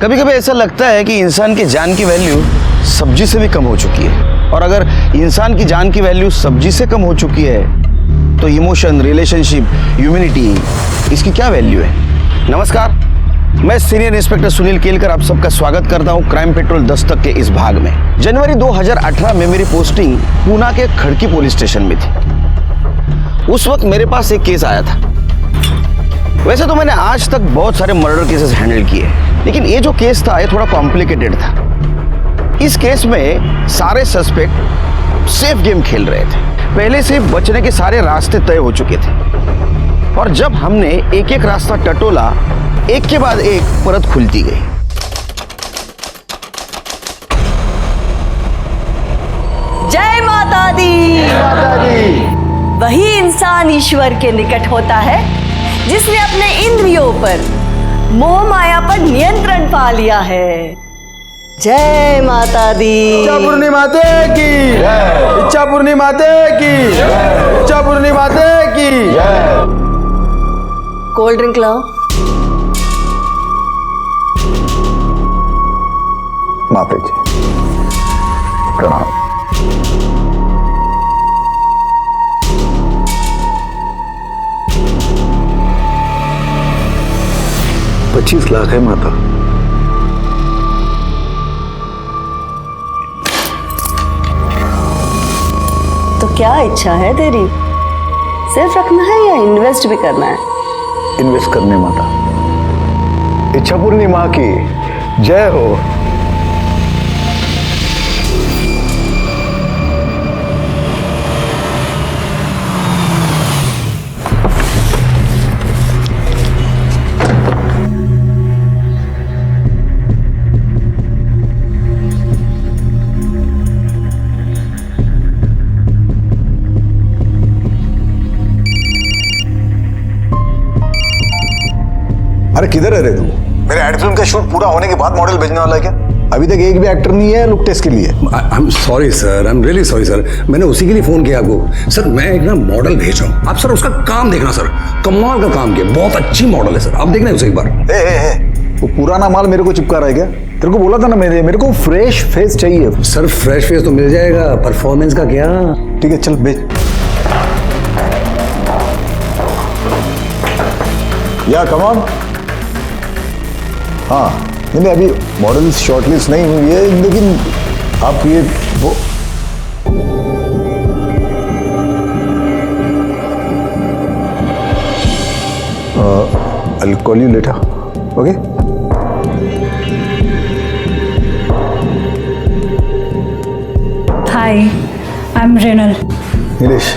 कभी कभी ऐसा लगता है कि इंसान की जान की वैल्यू सब्जी से भी कम हो चुकी है। और अगर इंसान की जान की वैल्यू सब्जी से कम हो चुकी है तो इमोशन, रिलेशनशिप, ह्यूमैनिटी, इसकी क्या वैल्यू है? नमस्कार, मैं सीनियर इंस्पेक्टर सुनील केलकर आप सबका स्वागत करता हूं क्राइम पेट्रोल दस्तक के इस भाग में। जनवरी 2018 में मेरी पोस्टिंग पूना के खड़की पुलिस स्टेशन में थी। उस वक्त मेरे पास एक केस आया था। वैसे तो मैंने आज तक बहुत सारे मर्डर केसेस हैंडल किए, लेकिन ये जो केस था ये थोड़ा कॉम्प्लिकेटेड था। इस केस में सारे सस्पेक्ट सेफ गेम खेल रहे थे। पहले से बचने के सारे रास्ते तय हो चुके थे और जब हमने एक एक रास्ता टटोला, एक के बाद एक परत खुलती गई। जय माता दी। जय माता दी। वही इंसान ईश्वर के निकट होता है जिसने अपने इंद्रियों पर, मोह माया पर नियंत्रण पा लिया है। जय माता दी। इच्छापूर्णी माते की, इच्छापूर्णी माते की, इच्छापूर्णी माते की। कोल्ड ड्रिंक लाओ। माता जी प्रणाम। $25 लाख है माता। तो क्या इच्छा है तेरी? सिर्फ रखना है या इन्वेस्ट भी करना है? इन्वेस्ट करने माता। इच्छापूर्णी माँ की जय हो। अरे किधर है रे तू? मेरे एड फिल्म का शूट पूरा होने के बाद मॉडल भेजने वाला है क्या? अभी तक एक भी एक्टर नहीं है लुक टेस्ट के लिए। I am sorry sir, I am really sorry sir. मैंने उसी के लिए फोन किया आपको। सर मैं एक ना मॉडल भेज रहा हूँ, आप सर उसका काम देखना सर। कमाल का काम किया, बहुत अच्छी मॉडल है सर, आप देखना उसे एक बार। वो पुराना माल मेरे को चिपका रहा है क्या? तेरे को बोला था ना मेरे को फ्रेश फेस चाहिए। सर फ्रेश फेस तो मिल जाएगा, परफॉर्मेंस का क्या? ठीक है चल भेज। या कम ऑन। हाँ नहीं अभी मॉडल शॉर्टलिस्ट नहीं हुई है, लेकिन आप ये वो I'll call you later. Okay? Hi, I'm Renal. Nilesh.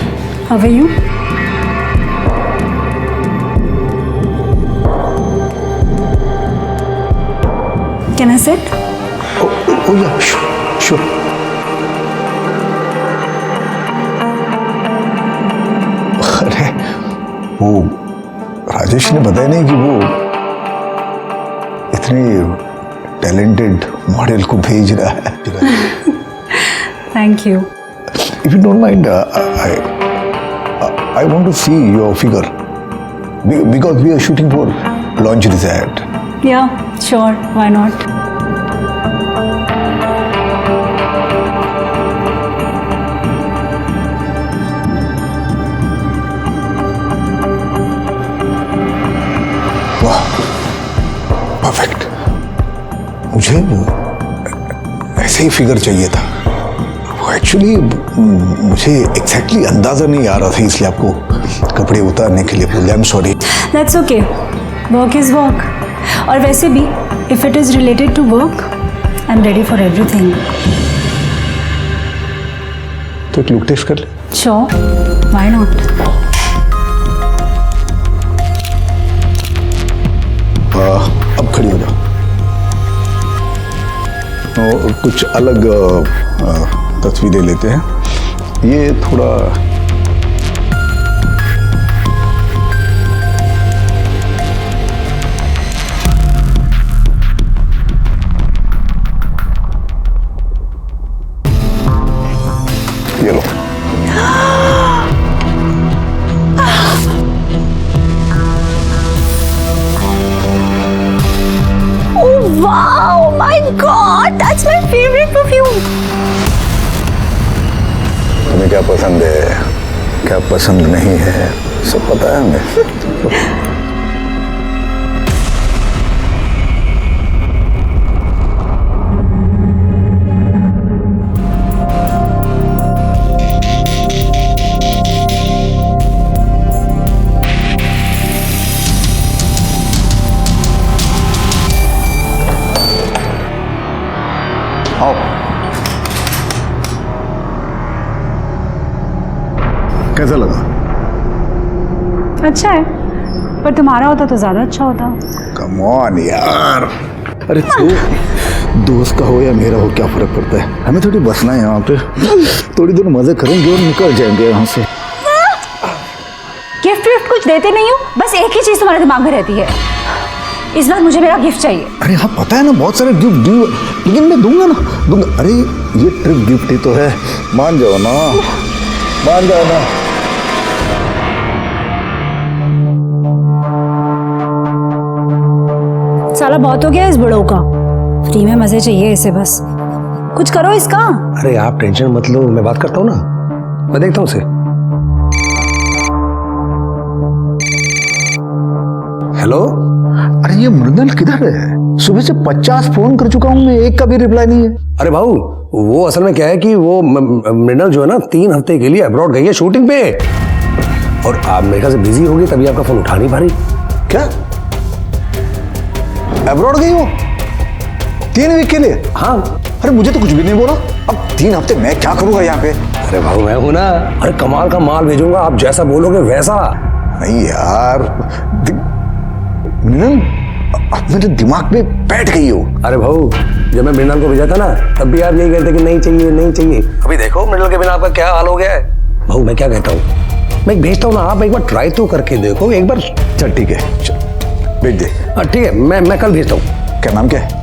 How are you? Can I sit? Oh yeah, sure. अरे वो राजेश ने बताया नहीं कि वो इतनी टैलेंटेड मॉडल को भेज रहा है। Thank you. If you don't mind, I want to see your figure because we are shooting for launch this ad. Yeah, sure. Why not? वाह, परफेक्ट। मुझे ऐसे ही फिगर चाहिए था। एक्चुअली मुझे एग्जैक्टली अंदाजा नहीं आ रहा था, इसलिए आपको कपड़े उतारने के लिए बोले। I am sorry. That's okay. Work is work. और वैसे भी, if it is related to work, I'm ready for everything. तो एक लुक टेस्ट कर ले। Sure. Why not? अब खड़ी हो जाओ। कुछ अलग तस्वीरें लेते हैं। ये थोड़ा ये लो। वाह, है, क्या पसंद नहीं है, सब पता है हमें। आओ। कैसा लगा? अच्छा है, पर तुम्हारा होता तो ज्यादा अच्छा होता। कम ऑन यार, अरे तू दोस्त का हो या मेरा हो क्या फर्क पड़ता है, हमें थोड़ी बसना है यहाँ पे, थोड़ी देर मजे करेंगे और निकल जाएंगे यहाँ से। गिफ्ट विफ्ट कुछ देते नहीं हो, बस एक ही चीज तुम्हारे दिमाग में रहती है, इस बार मुझे मेरा गिफ्ट चाहिए। अरे हाँ पता है ना, बहुत सारे गिफ्ट ड्यू, लेकिन मैं दूंगा ना, दूंगा। अरे ये ट्रिप गिफ्ट ही तो है, मान जाओ ना, मान जाओ ना। साला बहुत हो गया इस बड़ों का, फ्री में मजे चाहिए इसे, बस कुछ करो इसका। अरे आप टेंशन मत लो, मैं बात करता हूँ ना, मैं देखता हूँ उसे। हेलो। अरे ये मृणाल किधर है? सुबह से 50 फोन कर चुका हूँ मैं, एक का भी रिप्लाई नहीं है। अरे भाऊ, वो असल में क्या है कि वो मृणाल जो है ना 3 हफ्ते के लिए अब्रॉड गई है शूटिंग पे, और आप मेरे ख्याल से बिजी हो गई तभी आपका फोन उठा नहीं पा रही। क्या अब्रॉड गई हो 3 वीक के लिए? हाँ। अरे मुझे तो कुछ भी नहीं बोला। अब 3 हफ्ते मैं क्या करूंगा यहाँ पे? अरे भाऊ मैं हूं ना, अरे कमाल का माल भेजूंगा, आप जैसा बोलोगे वैसा। नहीं यार, मृणाल अब मेरे दिमाग में बैठ गई हो। अरे भाऊ, जब मैं मृणाल को भेजा था ना तब भी आप यही कहते कि नहीं चाहिए नहीं चाहिए, अभी देखो मृणाल के बिना आपका क्या हाल हो गया है। भाऊ मैं क्या कहता हूँ, मैं भेजता हूँ ना, आप एक बार ट्राई तो करके देखो एक बार। चल ठीक है, चल भेज दे। हाँ ठीक है, मैं कल भेजता हूँ। क्या नाम क्या है?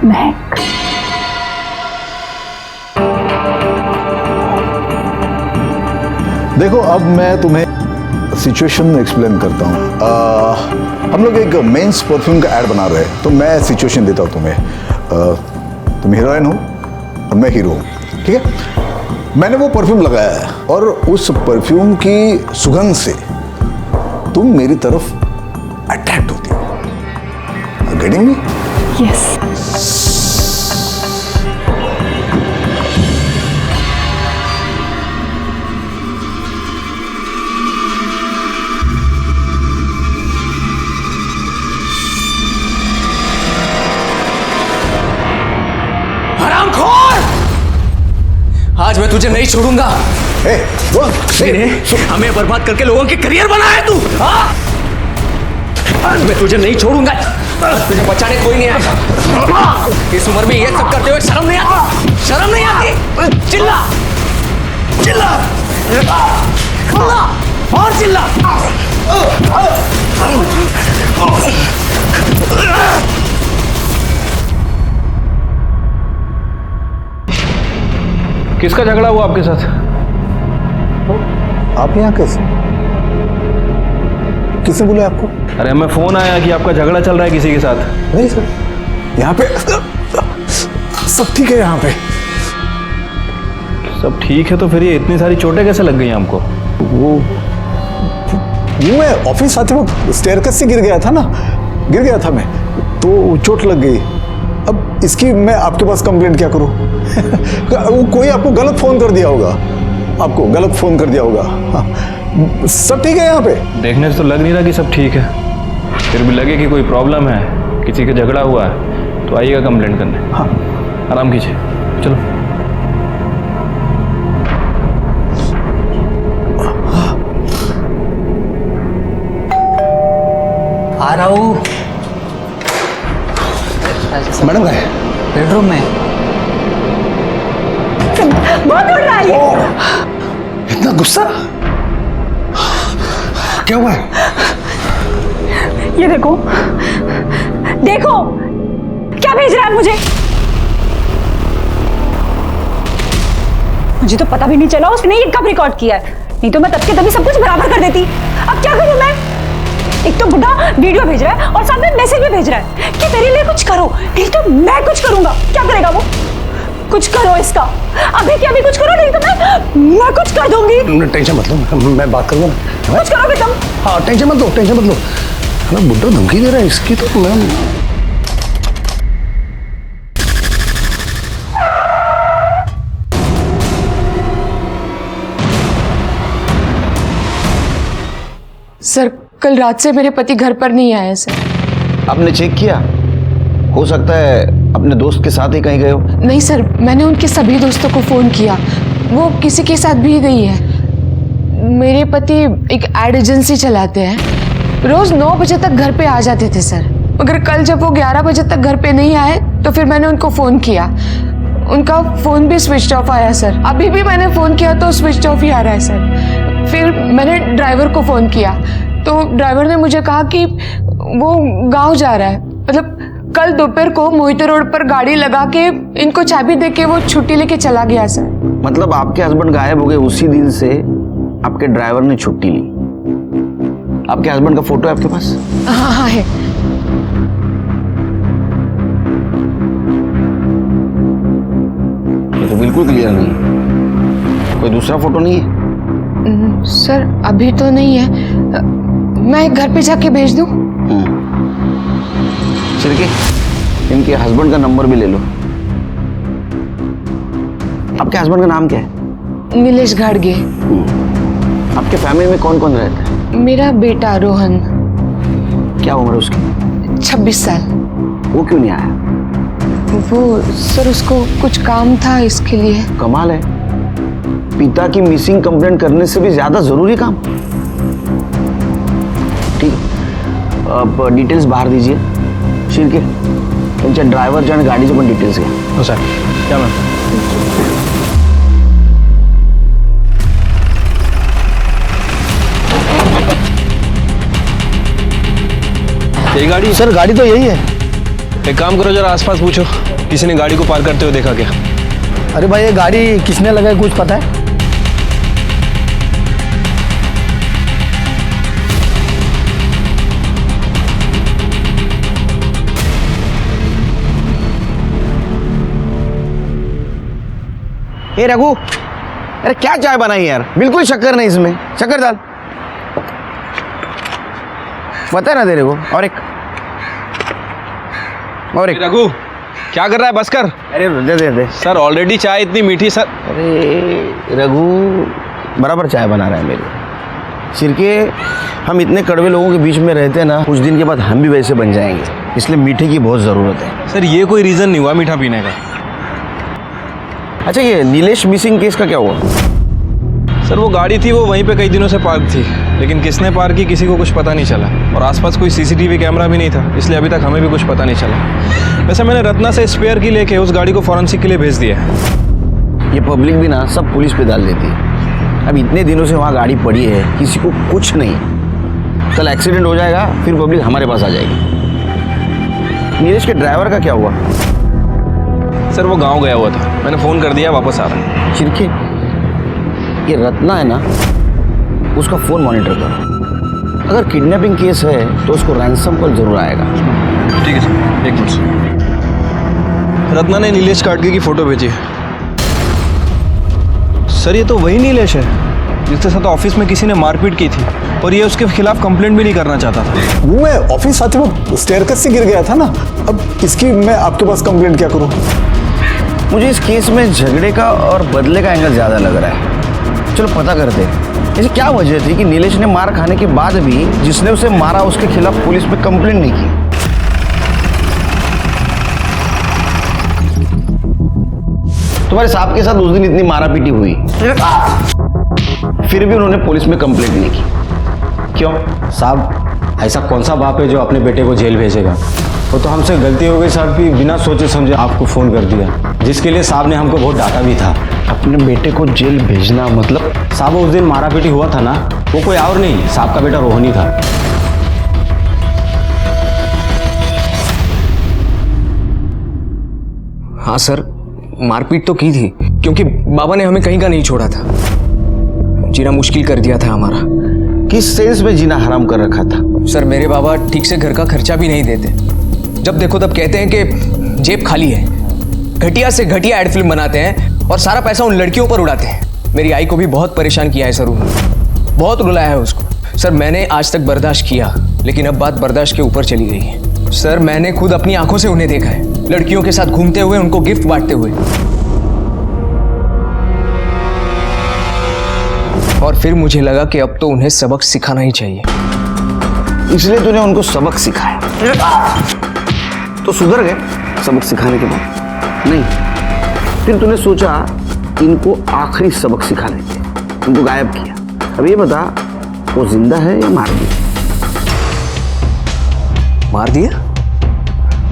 महक। देखो अब मैं तुम्हें सिचुएशन एक्सप्लेन करता हूँ। हम लोग एक मेंस परफ्यूम का ऐड बना रहे हैं, तो मैं सिचुएशन देता हूँ तुम्हें। तुम हीरोइन हो और मैं हीरो हूँ, ठीक है? मैंने वो परफ्यूम लगाया है और उस परफ्यूम की सुगंध से तुम मेरी तरफ अट्रैक्ट होती हो। Getting me? यस। आज मैं तुझे नहीं छोड़ूंगा। हमें बर्बाद करके लोगों के करियर बनाया तू। आज मैं तुझे नहीं छोड़ूंगा, तुझे बचाने कोई नहीं आएगा। इस उम्र में ये सब करते हुए शर्म नहीं आती? शर्म नहीं आती? चिल्ला चिल्ला चिल्ला और चिल्ला। किसका झगड़ा हुआ आपके साथ? आप यहाँ कैसे? किसने बोला आपको? अरे हमें फोन आया कि आपका झगड़ा चल रहा है किसी के साथ। नहीं सर, यहाँ पे सब ठीक है। यहाँ पे सब ठीक है तो फिर ये इतनी सारी चोटें कैसे लग गई आपको? वो मैं ऑफिस आते वक्त स्टेयरकेस से गिर गया था ना, गिर गया था मैं, तो चोट लग गई। अब इसकी मैं आपके पास कंप्लेंट क्या करूं? वो कोई आपको गलत फोन कर दिया होगा, आपको गलत फोन कर दिया होगा। हाँ, सब ठीक है यहाँ पे? देखने से तो लग नहीं रहा कि सब ठीक है, फिर भी लगे कि कोई प्रॉब्लम है, किसी का झगड़ा हुआ है तो आइएगा कंप्लेंट करने। हाँ आराम कीजिए, चलो। आ रहा हूँ। मैडम कहाँ है? बेडरूम में। बहुत उड़ रहा है। इतना गुस्सा क्या हुआ है? ये देखो देखो क्या भेज रहा है मुझे। मुझे तो पता भी नहीं चला उसने ये कब रिकॉर्ड किया है, नहीं तो मैं तब के तभी सब कुछ बराबर कर देती। अब क्या करूं मैं? एक तो बुढ़ा वीडियो भेज रहा है और साथ में मैसेज भी भेज रहा है कि तेरे लिए कुछ करो, नहीं तो मैं कुछ करूंगा। क्या करेगा वो? कुछ करो इसका, अभी के अभी कुछ करो, नहीं तो मैं कुछ कर दूंगी। टेंशन मत लो, मैं बात करूँगा ना। कुछ करोगे तुम? हाँ टेंशन मत लो, टेंशन मत लो। मैं बुड्ढा धमकी दे रहा है इसकी, तो मैं सर कल रात से मेरे पति घर पर नहीं आए सर। आपने चेक किया? हो सकता है अपने दोस्त के साथ ही कहीं गए हो। नहीं सर, मैंने उनके सभी दोस्तों को फ़ोन किया, वो किसी के साथ भी नहीं है। मेरे पति एक एड एजेंसी चलाते हैं, रोज़ 9 बजे तक घर पे आ जाते थे सर। मगर कल जब वो 11 बजे तक घर पे नहीं आए तो फिर मैंने उनको फ़ोन किया, उनका फ़ोन भी स्विच ऑफ आया सर। अभी भी मैंने फ़ोन किया तो स्विच ऑफ ही आ रहा है सर। फिर मैंने ड्राइवर को फ़ोन किया तो ड्राइवर ने मुझे कहा कि वो गांव जा रहा है। मतलब कल दोपहर को मोहिते रोड पर गाड़ी लगा के इनको चाबी दे के वो छुट्टी लेके चला गया सर। मतलब आपके हस्बैंड गायब हो गए उसी दिन से आपके ड्राइवर ने छुट्टी ली। आपके हस्बैंड का फोटो है आपके पास? हाँ हाँ है। ये तो बिल्कुल क्लियर नहीं है। कोई दूसरा फोटो नहीं है? सर अभी तो नहीं है, मैं घर पे जाके भेज दूं? छिड़के, इनके हस्बैंड का नंबर भी ले लो। आपके हस्बैंड का नाम क्या है? नीलेश घाड़गे। आपके फैमिली में कौन कौन रहता है? मेरा बेटा रोहन। क्या उम्र है उसकी? 26 साल। वो क्यों नहीं आया? वो सर उसको कुछ काम था इसके लिए। कमाल है, पिता की मिसिंग कंप्लेंट करने से भी ज्यादा जरूरी काम। ठीक है, अब डिटेल्स बाहर दीजिए। शिरके, त्यांच्या ड्रायव्हरच्या आणि गाडीचे पण डिटेल्स घ्या। हो सर, क्या मैम? यही गाड़ी? सर गाड़ी तो यही है। एक काम करो, जरा आसपास पूछो, किसी ने गाड़ी को पार करते हुए देखा क्या? अरे भाई ये गाड़ी किसने लगाई कुछ पता है? ए रघु, अरे क्या चाय बनाई यार, बिल्कुल शक्कर नहीं इसमें, शक्कर डाल। बता ना तेरे को। और एक रघु, क्या कर रहा है? बस कर। अरे दे दे दे। सर ऑलरेडी चाय इतनी मीठी सर। अरे रघु बराबर चाय बना रहा है मेरे। सिरके, हम इतने कड़वे लोगों के बीच में रहते हैं ना, कुछ दिन के बाद हम भी वैसे बन जाएंगे, इसलिए मीठे की बहुत ज़रूरत है। सर ये कोई रीज़न नहीं हुआ मीठा पीने का। अच्छा ये नीलेश मिसिंग केस का क्या हुआ? सर वो गाड़ी थी, वो वहीं पे कई दिनों से पार्क थी, लेकिन किसने पार्क की किसी को कुछ पता नहीं चला, और आसपास कोई सीसीटीवी कैमरा भी नहीं था, इसलिए अभी तक हमें भी कुछ पता नहीं चला। वैसे मैंने रत्ना से स्पेयर की लेके उस गाड़ी को फॉरेंसिक के लिए भेज दिया है। ये पब्लिक भी ना सब पुलिस पे डाल देती है। अब इतने दिनों से वहाँ गाड़ी पड़ी है, किसी को कुछ नहीं, कल एक्सीडेंट हो जाएगा फिर पब्लिक हमारे पास आ जाएगी। नीलेश के ड्राइवर का क्या हुआ? सर वो गाँव गया हुआ था, मैंने फ़ोन कर दिया, वापस आ रहा है। चिरके, ये रत्ना है ना, उसका फ़ोन मॉनिटर करो। अगर किडनैपिंग केस है तो उसको रैंसम कॉल जरूर आएगा। ठीक है सर, एक मिनट। रत्ना ने नीलेश काटके की फ़ोटो भेजी है। सर ये तो वही नीलेश है जिसके साथ ऑफिस में किसी ने मारपीट की थी, और ये उसके खिलाफ कंप्लेंट भी नहीं करना चाहता था। वो मैं ऑफिस आते वक्त स्टेयरकेस से गिर गया था ना, अब इसकी मैं आपके पास कंप्लेंट क्या करूं? मुझे इस केस में झगड़े का और बदले का एंगल ज़्यादा लग रहा है। चलो पता करते हैं, ऐसी क्या वजह थी कि नीलेश ने मार खाने के बाद भी जिसने उसे मारा उसके खिलाफ पुलिस में कंप्लेंट नहीं की? तुम्हारे साहब के साथ उस दिन इतनी मारा पीटी हुई, फिर भी उन्होंने पुलिस में कंप्लेंट नहीं की, क्यों? साहब ऐसा कौन सा बाप है जो अपने बेटे को जेल भेजेगा? वो तो हमसे गलती हो गई साहब कि बिना सोचे समझे आपको फ़ोन कर दिया, जिसके लिए साहब ने हमको बहुत डांटा भी था। अपने बेटे को जेल भेजना मतलब? साहब उस दिन मारा पीटी हुआ था ना, वो कोई और नहीं, साहब का बेटा रोहन ही था। हाँ सर, मारपीट तो की थी, क्योंकि बाबा ने हमें कहीं का नहीं छोड़ा था, जीना मुश्किल कर दिया था हमारा। किस सेंस में जीना हराम कर रखा था? सर मेरे बाबा ठीक से घर का खर्चा भी नहीं देते, जब देखो तब कहते हैं कि जेब खाली है, घटिया से घटिया एड फिल्म बनाते हैं और सारा पैसा उन लड़कियों पर उड़ाते हैं। मेरी आई को भी बहुत परेशान किया है सर उन्होंने, बहुत रुलाया है उसको। सर मैंने आज तक बर्दाश्त किया, लेकिन अब बात बर्दाश्त के ऊपर चली गई है। सर मैंने खुद अपनी आंखों से उन्हें देखा है, लड़कियों के साथ घूमते हुए, उनको गिफ्ट बांटते हुए। और फिर मुझे लगा कि अब तो उन्हें सबक सिखाना ही चाहिए। इसलिए तूने उनको सबक सिखाया, तो सुधर गए सबक सिखाने के बाद? नहीं, फिर तूने सोचा इनको आखिरी सबक सिखा देते, उनको गायब किया। अब ये बता, वो जिंदा है या मार दिया? मार दिया?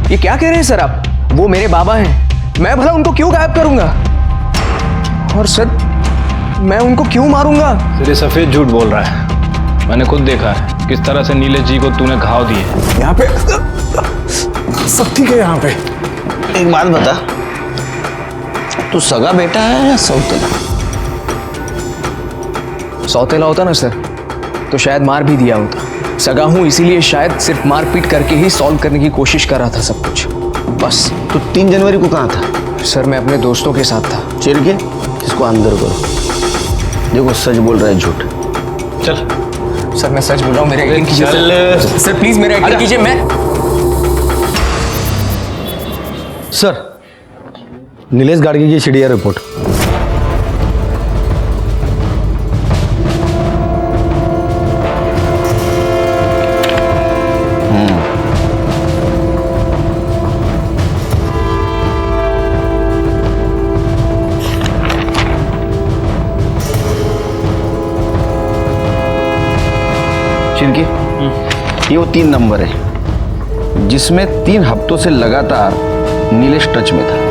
ये क्या कह रहे हैं सर आप? वो मेरे बाबा हैं, मैं भला उनको क्यों गायब करूंगा? और सर मैं उनको क्यों मारूंगा? तेरे सफेद झूठ बोल रहा है। मैंने खुद देखा है किस तरह से नीलेश जी को तूने घाव दिए। यहाँ पे सब ठीक है। यहाँ पे एक बात बता, तू सगा बेटा है या सौतेला? सौतेला होता ना सर तो शायद मार भी दिया होता। सगा हूं इसीलिए शायद सिर्फ मारपीट करके ही सॉल्व करने की कोशिश कर रहा था सब कुछ, बस। तो 3 जनवरी को कहाँ था? सर मैं अपने दोस्तों के साथ था। चिढ़ के इसको अंदर करो। देखो सच बोल रहा है झूठ। चल सर मैं सच बोल रहा हूँ, मेरा यकीन कीजिए सर प्लीज मेरा यकीन कीजिए। मैं सर, नीलेश गाड़गी की सीडीआर रिपोर्ट। चिड़के, ये वो 3 नंबर है जिसमें 3 हफ्तों से लगातार नीलेश टच में था।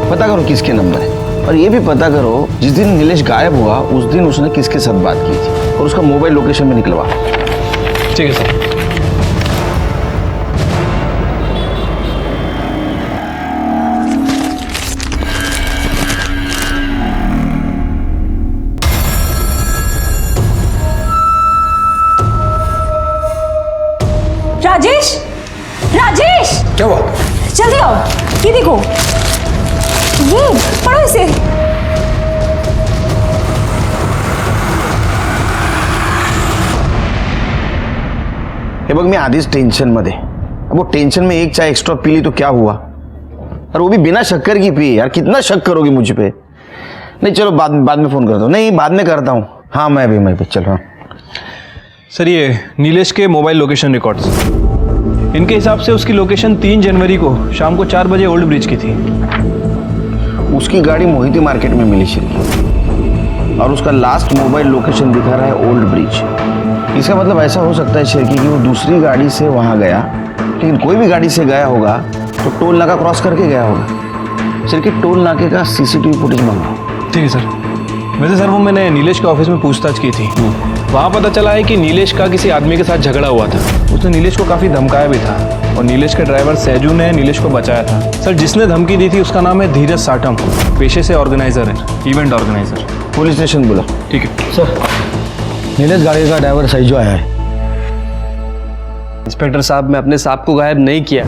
पता करो किसके नंबर है, और ये भी पता करो जिस दिन नीलेश गायब हुआ उस दिन उसने किसके साथ बात की थी, और उसका मोबाइल लोकेशन में निकलवा। ठीक है सर। राजेश, राजेश, क्या हुआ? जल्दी आओ, ये देखो, ये पढ़ो इसे। हे बघ, मी आधीच टेन्शनमध्ये। अब वो टेंशन में एक चाय एक्स्ट्रा पी ली तो क्या हुआ, और वो भी बिना शक्कर की पी। यार कितना शक करोगी मुझ पे? नहीं चलो बाद में फोन करता हूँ। नहीं बाद में करता हूँ। हाँ मैं भी चल रहा हूँ। सर ये नीलेश के मोबाइल लोकेशन रिकॉर्ड्स, इनके हिसाब से उसकी लोकेशन 3 जनवरी को शाम को 4 बजे ओल्ड ब्रिज की थी। उसकी गाड़ी मोहिती मार्केट में मिली शिरकी, और उसका लास्ट मोबाइल लोकेशन दिखा रहा है ओल्ड ब्रिज। इसका मतलब ऐसा हो सकता है शिरकी कि वो दूसरी गाड़ी से वहाँ गया, लेकिन कोई भी गाड़ी से गया होगा तो टोल नाका क्रॉस करके गया होगा। शिरकी टोल नाके का सीसीटीवी फुटेज मंगाओ। ठीक है सर। वैसे सर वो मैंने नीलेश के ऑफिस में पूछताछ की थी, वहाँ पता चला है कि नीलेश का किसी आदमी के साथ झगड़ा हुआ था। उसने नीलेश को काफ़ी धमकाया भी था, और नीलेश के ड्राइवर सैजू ने नीलेश को बचाया था। सर जिसने धमकी दी थी उसका नाम है धीरज साठम, पेशे से ऑर्गेनाइजर है, इवेंट ऑर्गेनाइजर। पुलिस स्टेशन बुला। ठीक है सर, नीलेश गाड़ी का ड्राइवर सैजू आया है। इंस्पेक्टर साहब, मैं अपने साहब को गायब नहीं किया।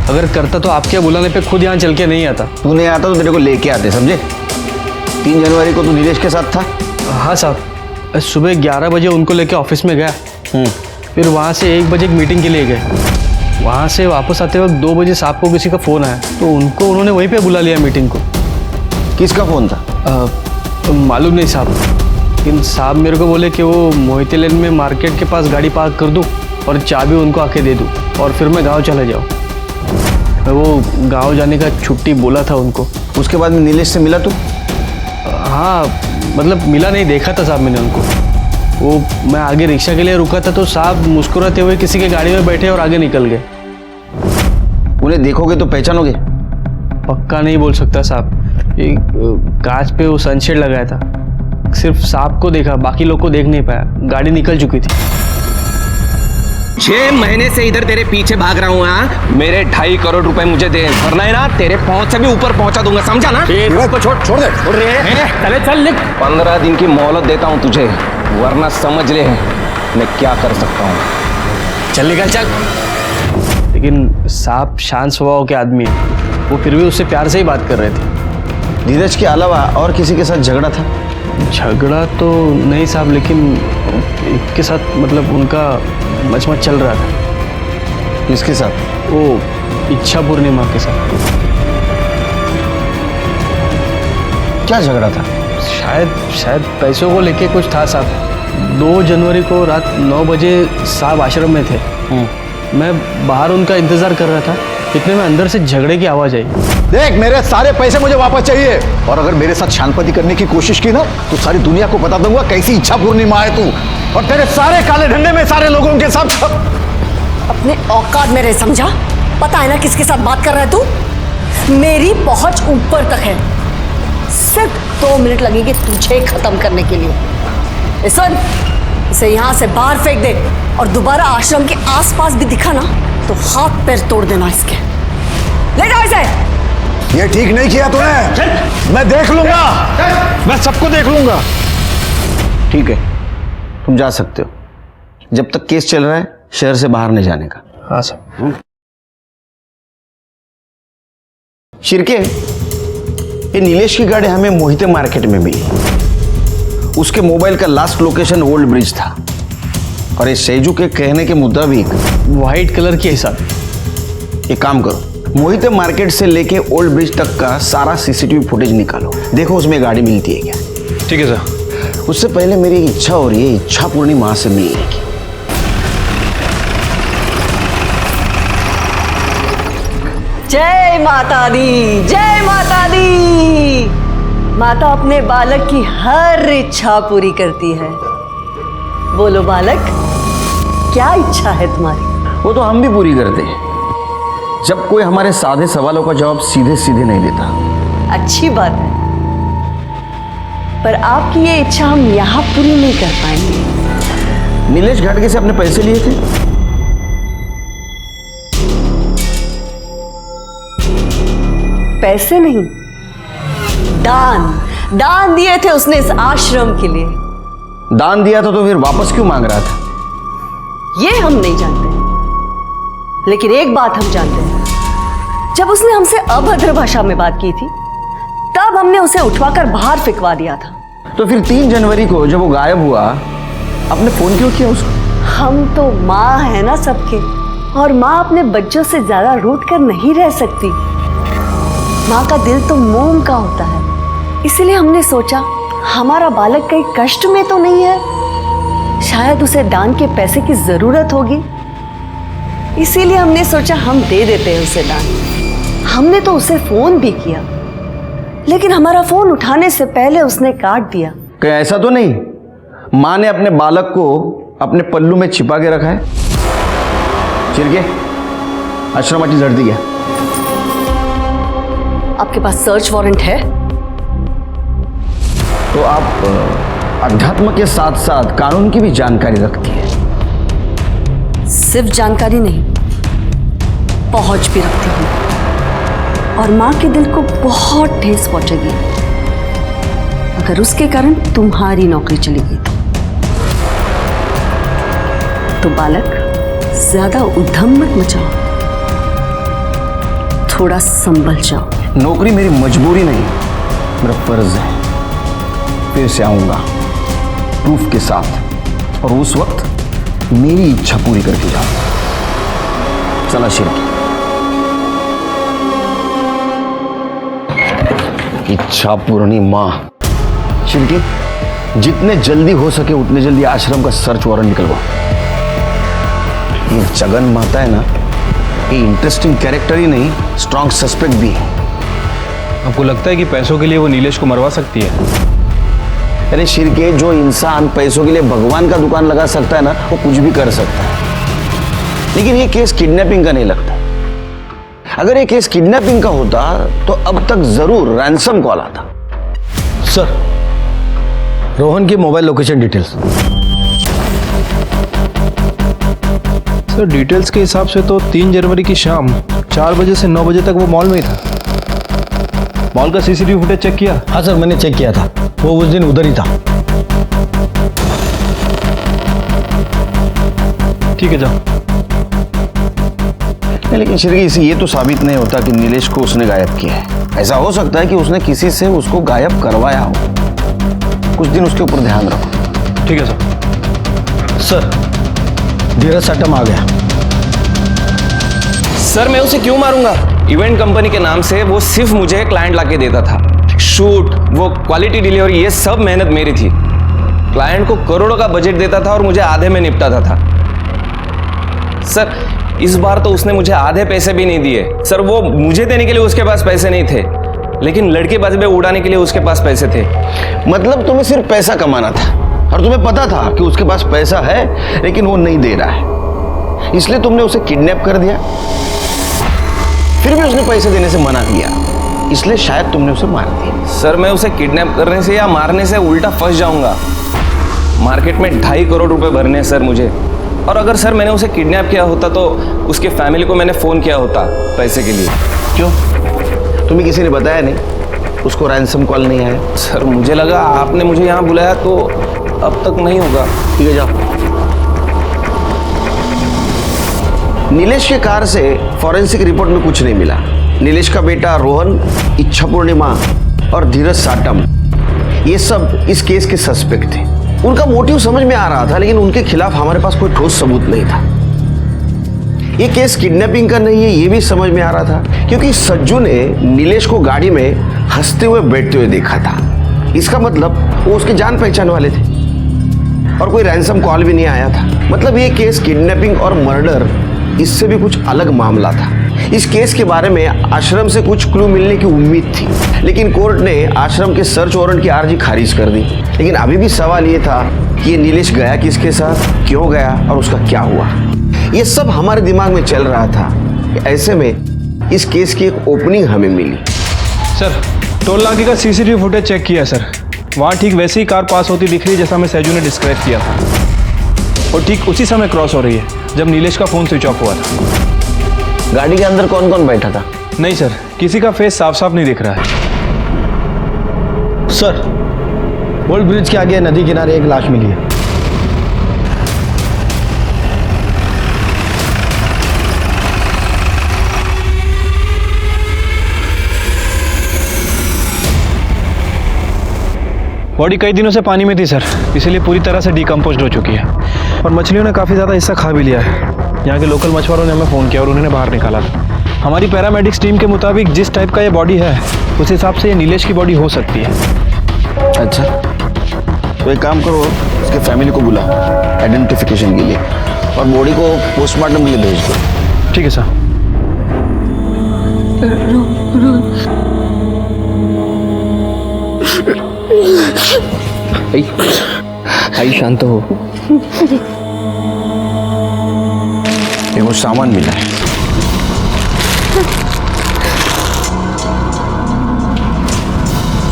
अगर करता तो आपके बुलाने पे खुद यहाँ चल के नहीं आता। तू नहीं आता तो तेरे को लेके आते, समझे? 3 जनवरी को तू नीलेश के साथ था? हाँ साहब, सुबह 11 बजे उनको लेके ऑफिस में गया, फिर वहाँ से 1 बजे एक मीटिंग के लिए गए। वहाँ से वापस आते वक्त 2 बजे साहब को किसी का फ़ोन आया, तो उनको उन्होंने वहीं पे बुला लिया मीटिंग को। किसका फ़ोन था? मालूम नहीं साहब, लेकिन साहब मेरे को बोले कि वो मोहिती लेन में मार्केट के पास गाड़ी पार्क कर दूँ और चाबी उनको आके दे दूँ, और फिर मैं गाँव चला जाऊँ। वो गाँव जाने का छुट्टी बोला था उनको। उसके बाद में नीलेश से मिला तू? हाँ मतलब मिला नहीं, देखा था साहब मैंने उनको। वो मैं आगे रिक्शा के लिए रुका था तो साहब मुस्कुराते हुए किसी के गाड़ी में बैठे और आगे निकल गए। उन्हें देखोगे तो पहचानोगे? पक्का नहीं बोल सकता साहब, ये कांच पे वो सनशेड लगाया था, सिर्फ साहब को देखा, बाकी लोग को देख नहीं पाया, गाड़ी निकल चुकी थी। 6 महीने से इधर तेरे पीछे भाग रहा हूँ। हाँ मेरे 2.5 करोड़ रुपए मुझे दे, वरना है ना तेरे पहुंच से भी ऊपर पहुंचा दूंगा, समझा ना? को छोड़ दे। चले चल लिख। 15 दिन की मोहलत देता हूँ तुझे, वरना समझ ले मैं क्या कर सकता हूँ। चल निकल चल। लेकिन साहब शांत स्वभाव के आदमी है, वो फिर भी उससे प्यार से ही बात कर रहे थे। धीरज के अलावा और किसी के साथ झगड़ा था? झगड़ा तो नहीं साहब, लेकिन एक के साथ मतलब उनका मचमच चल रहा था। किसके साथ? वो इच्छा पूर्णिमा के साथ। क्या झगड़ा था? शायद पैसों को लेके कुछ था साहब। 2 जनवरी को रात 9 बजे साहब आश्रम में थे। मैं बाहर उनका इंतजार कर रहा था, इतने में अंदर से झगड़े की आवाज आई। देख, मेरे सारे पैसे मुझे वापस चाहिए, और अगर मेरे साथ शांतपति करने की कोशिश की ना तो सारी दुनिया को बता दूंगा कैसी इच्छा पूर्णिमा है तू, और तेरे सारे काले धंधे में सारे लोगों के साथ। अपने औकात में रह, समझा? पता है ना किसके साथ बात कर रहा है तू? मेरी पहुंच ऊपर तक है। सिर्फ 2 मिनट लगेंगे तुझे खत्म करने के लिए। सुन, इसे यहां से बाहर फेंक दे, और दोबारा आश्रम के आसपास भी दिखा ना तो हाथ पैर तोड़ देना इसके। ले जाओ इसे। ये ठीक नहीं किया तूने। मैं देख लूंगा, मैं सबको देख लूंगा। ठीक है, तुम जा सकते हो, जब तक केस चल रहा है शहर से बाहर नहीं जाने का। हाँ साहब। शिरके, ये नीलेश की गाड़ी हमें मोहिते मार्केट में मिली। उसके मोबाइल का लास्ट लोकेशन ओल्ड ब्रिज था, और इस सेजू के कहने के मुताबिक व्हाइट कलर की है साहब। एक काम करो, मोहिते मार्केट से लेके ओल्ड ब्रिज तक का सारा सीसीटीवी फुटेज निकालो, देखो उसमें गाड़ी मिलती है क्या। ठीक है सर। उससे पहले मेरी एक इच्छा हो रही है, इच्छा पूर्णिमा से मिलने की। जय माता दी, जय माता दी। माता अपने बालक की हर इच्छा पूरी करती है। बोलो बालक, क्या इच्छा है तुम्हारी? वो तो हम भी पूरी करते हैं, जब कोई हमारे सादे सवालों का जवाब सीधे सीधे नहीं देता। अच्छी बात है, पर आपकी ये इच्छा हम यहां पूरी नहीं कर पाएंगे। नीलेश घाटगे से अपने पैसे लिए थे? पैसे नहीं, दान दिए थे उसने इस आश्रम के लिए। दान दिया था तो फिर वापस क्यों मांग रहा था? ये हम नहीं जानते, लेकिन एक बात हम जानते हैं, जब उसने हमसे अभद्र भाषा में बात की थी तब हमने उसे उठवाकर बाहर फेंकवा दिया था। तो फिर 3 जनवरी को जब वो गायब हुआ, आपने फोन क्यों किया उसको? हम तो माँ है ना सबके, और माँ अपने बच्चों से ज्यादा रूठ कर नहीं रह सकती। माँ का दिल तो मोम का होता है, इसलिए हमने सोचा हमारा बालक कहीं कष्ट में तो नहीं है, शायद उसे दान के पैसे की जरूरत होगी, इसीलिए हमने सोचा हम दे देते हैं उसे दान। हमने तो उसे फोन भी किया, लेकिन हमारा फोन उठाने से पहले उसने काट दिया। क्या ऐसा तो नहीं माँ ने अपने बालक को अपने पल्लू में छिपा के रखा है? चिरके, आश्रमाची झड़ दिया। आपके पास सर्च वारंट है? तो आप अध्यात्म के साथ साथ कानून की भी जानकारी रखती है? सिर्फ जानकारी नहीं, पहुंच भी रखती हूँ, और माँ के दिल को बहुत ठेस पहुंचेगी अगर उसके कारण तुम्हारी नौकरी चली गई तो बालक, ज्यादा उधम मत मचाओ, थोड़ा संभल जाओ। नौकरी मेरी मजबूरी नहीं, मेरा फर्ज है। फिर से आऊंगा प्रूफ के साथ, और उस वक्त मेरी इच्छा पूरी करके जाऊंगा। चला शिरके। इच्छा पूर्णिमा। शिरके, जितने जल्दी हो सके उतने जल्दी आश्रम का सर्च वारंट निकलवा। ये जगन माता है ना, ये इंटरेस्टिंग कैरेक्टर ही नहीं, स्ट्रॉन्ग सस्पेक्ट भी है। आपको लगता है कि पैसों के लिए वो नीलेश को मरवा सकती है? अरे शिरके, जो इंसान पैसों के लिए भगवान का दुकान लगा सकता है ना, वो कुछ भी कर सकता है। लेकिन ये केस किडनैपिंग का नहीं लगता। अगर ये केस किडनैपिंग का होता तो अब तक जरूर रैंसम कॉल आता। सर, रोहन की mobile location details. Sir, details के हिसाब से तो 3 जनवरी की शाम 4 बजे से 9 बजे तक वो मॉल में ही था। मॉल का सीसीटीवी फुटेज चेक किया? हाँ सर, मैंने चेक किया था, वो उस दिन उधर ही था। ठीक है, जाओ। नहीं, लेकिन श्री ये तो साबित नहीं होता कि नीलेश को उसने गायब किया है। ऐसा हो सकता है कि उसने किसी से उसको गायब करवाया हो। कुछ दिन उसके ऊपर ध्यान रखो। ठीक है सर। सर, धीरज साटम आ गया। सर मैं उसे क्यों मारूंगा? इवेंट कंपनी के नाम से वो सिर्फ मुझे क्लाइंट लाके देता था। शूट, वो क्वालिटी डिलीवरी, ये सब मेहनत मेरी थी। क्लाइंट को करोड़ों का बजट देता था और मुझे आधे में निपटाता था। सर इस बार तो उसने मुझे आधे पैसे भी नहीं दिए। सर वो मुझे देने के लिए उसके पास पैसे नहीं थे, लेकिन लड़केबाजी में उड़ाने के लिए उसके पास पैसे थे। मतलब तुम्हें सिर्फ पैसा कमाना था और तुम्हें पता था कि उसके पास पैसा है लेकिन वो नहीं दे रहा है, इसलिए तुमने उसे किडनैप कर दिया। फिर भी उसने पैसे देने से मना किया, इसलिए शायद तुमने उसे मार दिया। सर मैं उसे किडनैप करने से या मारने से उल्टा फंस जाऊंगा। मार्केट में 2.5 करोड़ रुपए भरने हैं सर मुझे। और अगर सर मैंने उसे किडनैप किया होता तो उसके फैमिली को मैंने फ़ोन किया होता पैसे के लिए। क्यों? तुम्हें किसी ने बताया नहीं? उसको रैंसम कॉल नहीं आया? सर मुझे लगा आपने मुझे यहाँ बुलाया तो अब तक नहीं होगा। ठीक है, जाओ। नीलेश के कार से फॉरेंसिक रिपोर्ट में कुछ नहीं मिला। नीलेश का बेटा रोहन, इच्छा पूर्णिमा और धीरज साटम, ये सब इस केस के सस्पेक्ट थे। उनका मोटिव समझ में आ रहा था, लेकिन उनके खिलाफ हमारे पास कोई ठोस सबूत नहीं था। ये केस किडनैपिंग का नहीं है, ये भी समझ में आ रहा था, क्योंकि सज्जू ने नीलेश को गाड़ी में हंसते हुए बैठते हुए देखा था। इसका मतलब वो उसके जान पहचान वाले थे और कोई रैंसम कॉल भी नहीं आया था। मतलब ये केस किडनैपिंग और मर्डर, इससे भी कुछ अलग मामला था। इस केस के बारे में आश्रम से कुछ क्लू मिलने की उम्मीद थी, लेकिन कोर्ट ने आश्रम के सर्च वारंट की अर्जी खारिज कर दी। लेकिन अभी भी सवाल ये था कि ये नीलेश गया किसके साथ, क्यों गया और उसका क्या हुआ। ये सब हमारे दिमाग में चल रहा था। ऐसे में इस केस की एक ओपनिंग हमें मिली। सर टोल नाके का सीसीटीवी फुटेज चेक किया सर। वहाँ ठीक वैसे ही कार पास होती दिख रही है जैसा मैं सैजू ने डिस्क्राइब किया था, और ठीक उसी समय क्रॉस हो रही है जब नीलेश का फ़ोन स्विच ऑफ हुआ था। गाड़ी के अंदर कौन कौन बैठा था? नहीं सर, किसी का फेस साफ साफ नहीं दिख रहा है। सर, ओल्ड ब्रिज के आगे नदी किनारे एक लाश मिली है। बॉडी कई दिनों से पानी में थी सर, इसीलिए पूरी तरह से डिकम्पोज्ड हो चुकी है और मछलियों ने काफ़ी ज़्यादा हिस्सा खा भी लिया है। यहाँ के लोकल मछुआरों ने हमें फ़ोन किया और उन्होंने बाहर निकाला था। हमारी पैरामेडिक्स टीम के मुताबिक जिस टाइप का ये बॉडी है उस हिसाब से ये नीलेश की बॉडी हो सकती है। अच्छा, तो एक काम करो, उसके फैमिली को बुला आइडेंटिफिकेशन के लिए और बॉडी को पोस्टमार्टम के लिए भेज दो। ठीक है सर। आई शांत हो। ये कुछ सामान मिला है।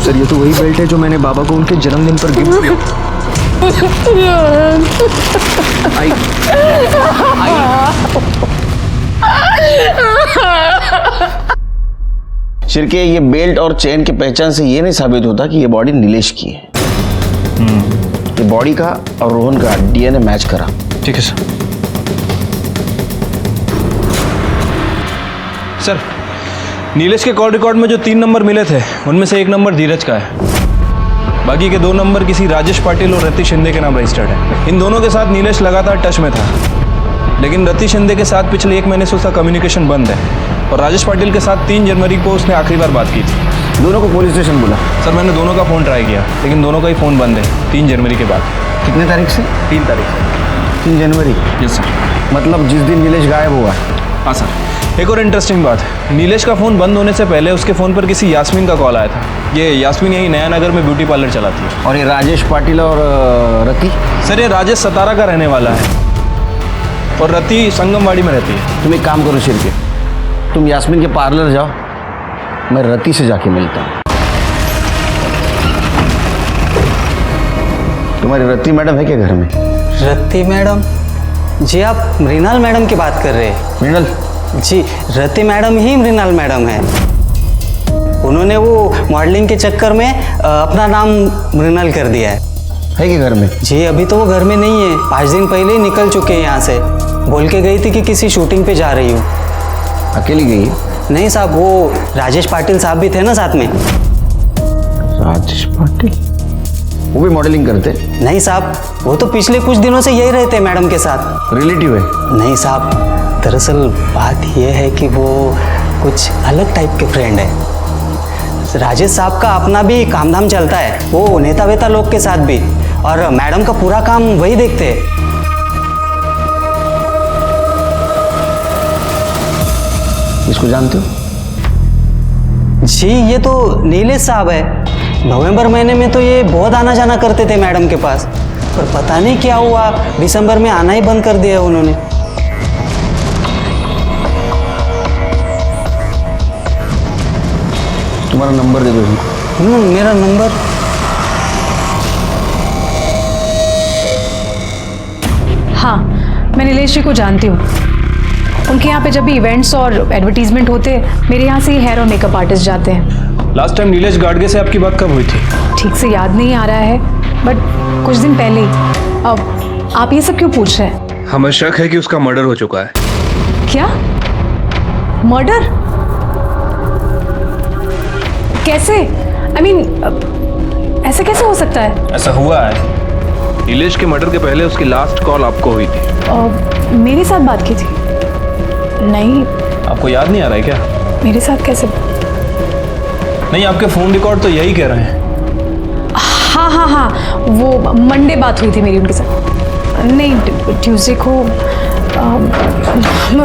सर ये तो वही बेल्ट है जो मैंने बाबा को उनके जन्मदिन पर गिफ्ट किया। आई शिरके, ये बेल्ट और चेन की पहचान से ये नहीं साबित होता कि ये बॉडी नीलेश की है। ये बॉडी का और रोहन का डीएनए मैच करा। ठीक है सर। सर नीलेश के कॉल रिकॉर्ड में जो 3 नंबर मिले थे उनमें से 1 नंबर धीरज का है। बाकी के 2 नंबर किसी राजेश पाटिल और रति शिंदे के नाम रजिस्टर्ड है। इन दोनों के साथ नीलेश लगातार टच में था, लेकिन रति शिंदे के साथ पिछले 1 महीने से उसका कम्युनिकेशन बंद है और राजेश पाटिल के साथ 3 जनवरी को उसने आखिरी बार बात की थी। दोनों को पुलिस स्टेशन बुला। सर मैंने दोनों का फ़ोन ट्राई किया, लेकिन दोनों का ही फ़ोन बंद है 3 जनवरी के बाद। कितने तारीख से? 3 तारीख से। 3 जनवरी? Yes sir. मतलब जिस दिन नीलेश गायब हुआ? हाँ सर। एक और इंटरेस्टिंग बात, नीलेश का फ़ोन बंद होने से पहले उसके फ़ोन पर किसी यास्मीन का कॉल आया था। ये यास्मीन यही नया नगर में ब्यूटी पार्लर चलाती है। और ये राजेश पाटिल और रति? सर ये राजेश सतारा का रहने वाला है और रति संगमवाड़ी में रहती है। तुम एक काम करो शिरके, तुम यास्मीन के पार्लर जाओ, मैं रति से जाके मिलता हूँ। तुम्हारी रति मैडम है क्या घर में? रति मैडम? जी आप मृणाल मैडम की बात कर रहे हैं? मृणाल? जी रति मैडम ही मृणाल मैडम है। उन्होंने वो मॉडलिंग के चक्कर में अपना नाम मृणाल कर दिया है कि घर में? जी अभी तो वो घर में नहीं है, 5 दिन पहले ही निकल चुके हैं यहाँ से। बोल के गई थी कि किसी शूटिंग पे जा रही हूँ। अकेली गई है? नहीं साहब, वो राजेश पाटिल साहब भी थे ना साथ में। राजेश पाटिल? वो भी मॉडलिंग करते? नहीं साहब, वो तो पिछले कुछ दिनों से यही रहते मैडम के साथ। रिलेटिव है? नहीं साहब, दरअसल बात यह है कि वो कुछ अलग टाइप के फ्रेंड है। राजेश साहब का अपना भी काम धाम चलता है, वो नेता वेता लोग के साथ भी, और मैडम का पूरा काम वही देखते हैं। इसको जानते हो? जी, ये तो नीलेश साहब है। नवंबर महीने में तो ये बहुत आना जाना करते थे मैडम के पास, पर पता नहीं क्या हुआ, दिसंबर में आना ही बंद कर दिया उन्होंने। तुम्हारा नंबर दे दो इनको। मेरा नंबर? हाँ, मैं नीलेश जी को जानती हूँ। उनके यहाँ पे जब भी इवेंट्स और एडवर्टीजमेंट होते हैं, मेरे यहाँ से ही हेयर और मेकअप आर्टिस्ट जाते हैं। लास्ट टाइम नीलेश गाडगे से आपकी बात कब हुई थी? ठीक से याद नहीं आ रहा है, बट कुछ दिन पहले ही। अब आप ये सब क्यों पूछ रहे हैं? हमें शक है कि उसका मर्डर हो चुका है। क्या? मर्डर? कैसे? I mean, ऐसे कैसे हो सकता है? ऐसा हुआ है। नीलेश के मर्डर के पहले उसकी लास्ट कॉल आपको हुई थी। मेरे साथ बात की थी? नहीं। आपको याद नहीं आ रहा है क्या? मेरे साथ कैसे? नहीं, आपके फोन रिकॉर्ड तो यही कह रहे हैं। हाँ हाँ हाँ, वो मंडे बात हुई थी मेरी उनके साथ। नहीं, ट्यूसडे को।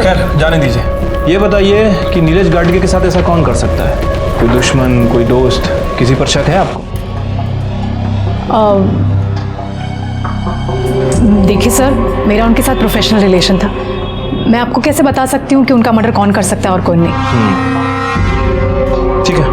खैर, जाने दीजिए। ये बताइए कि नीलेश गाडगे के साथ ऐसा कौन कर सकता है? कोई दुश्मन, कोई दोस्त, किसी पर शक है आपको? देखिए सर, मेरा उनके साथ प्रोफेशनल रिलेशन था। मैं आपको कैसे बता सकती हूँ कि उनका मर्डर कौन कर सकता है और कौन नहीं। ठीक है।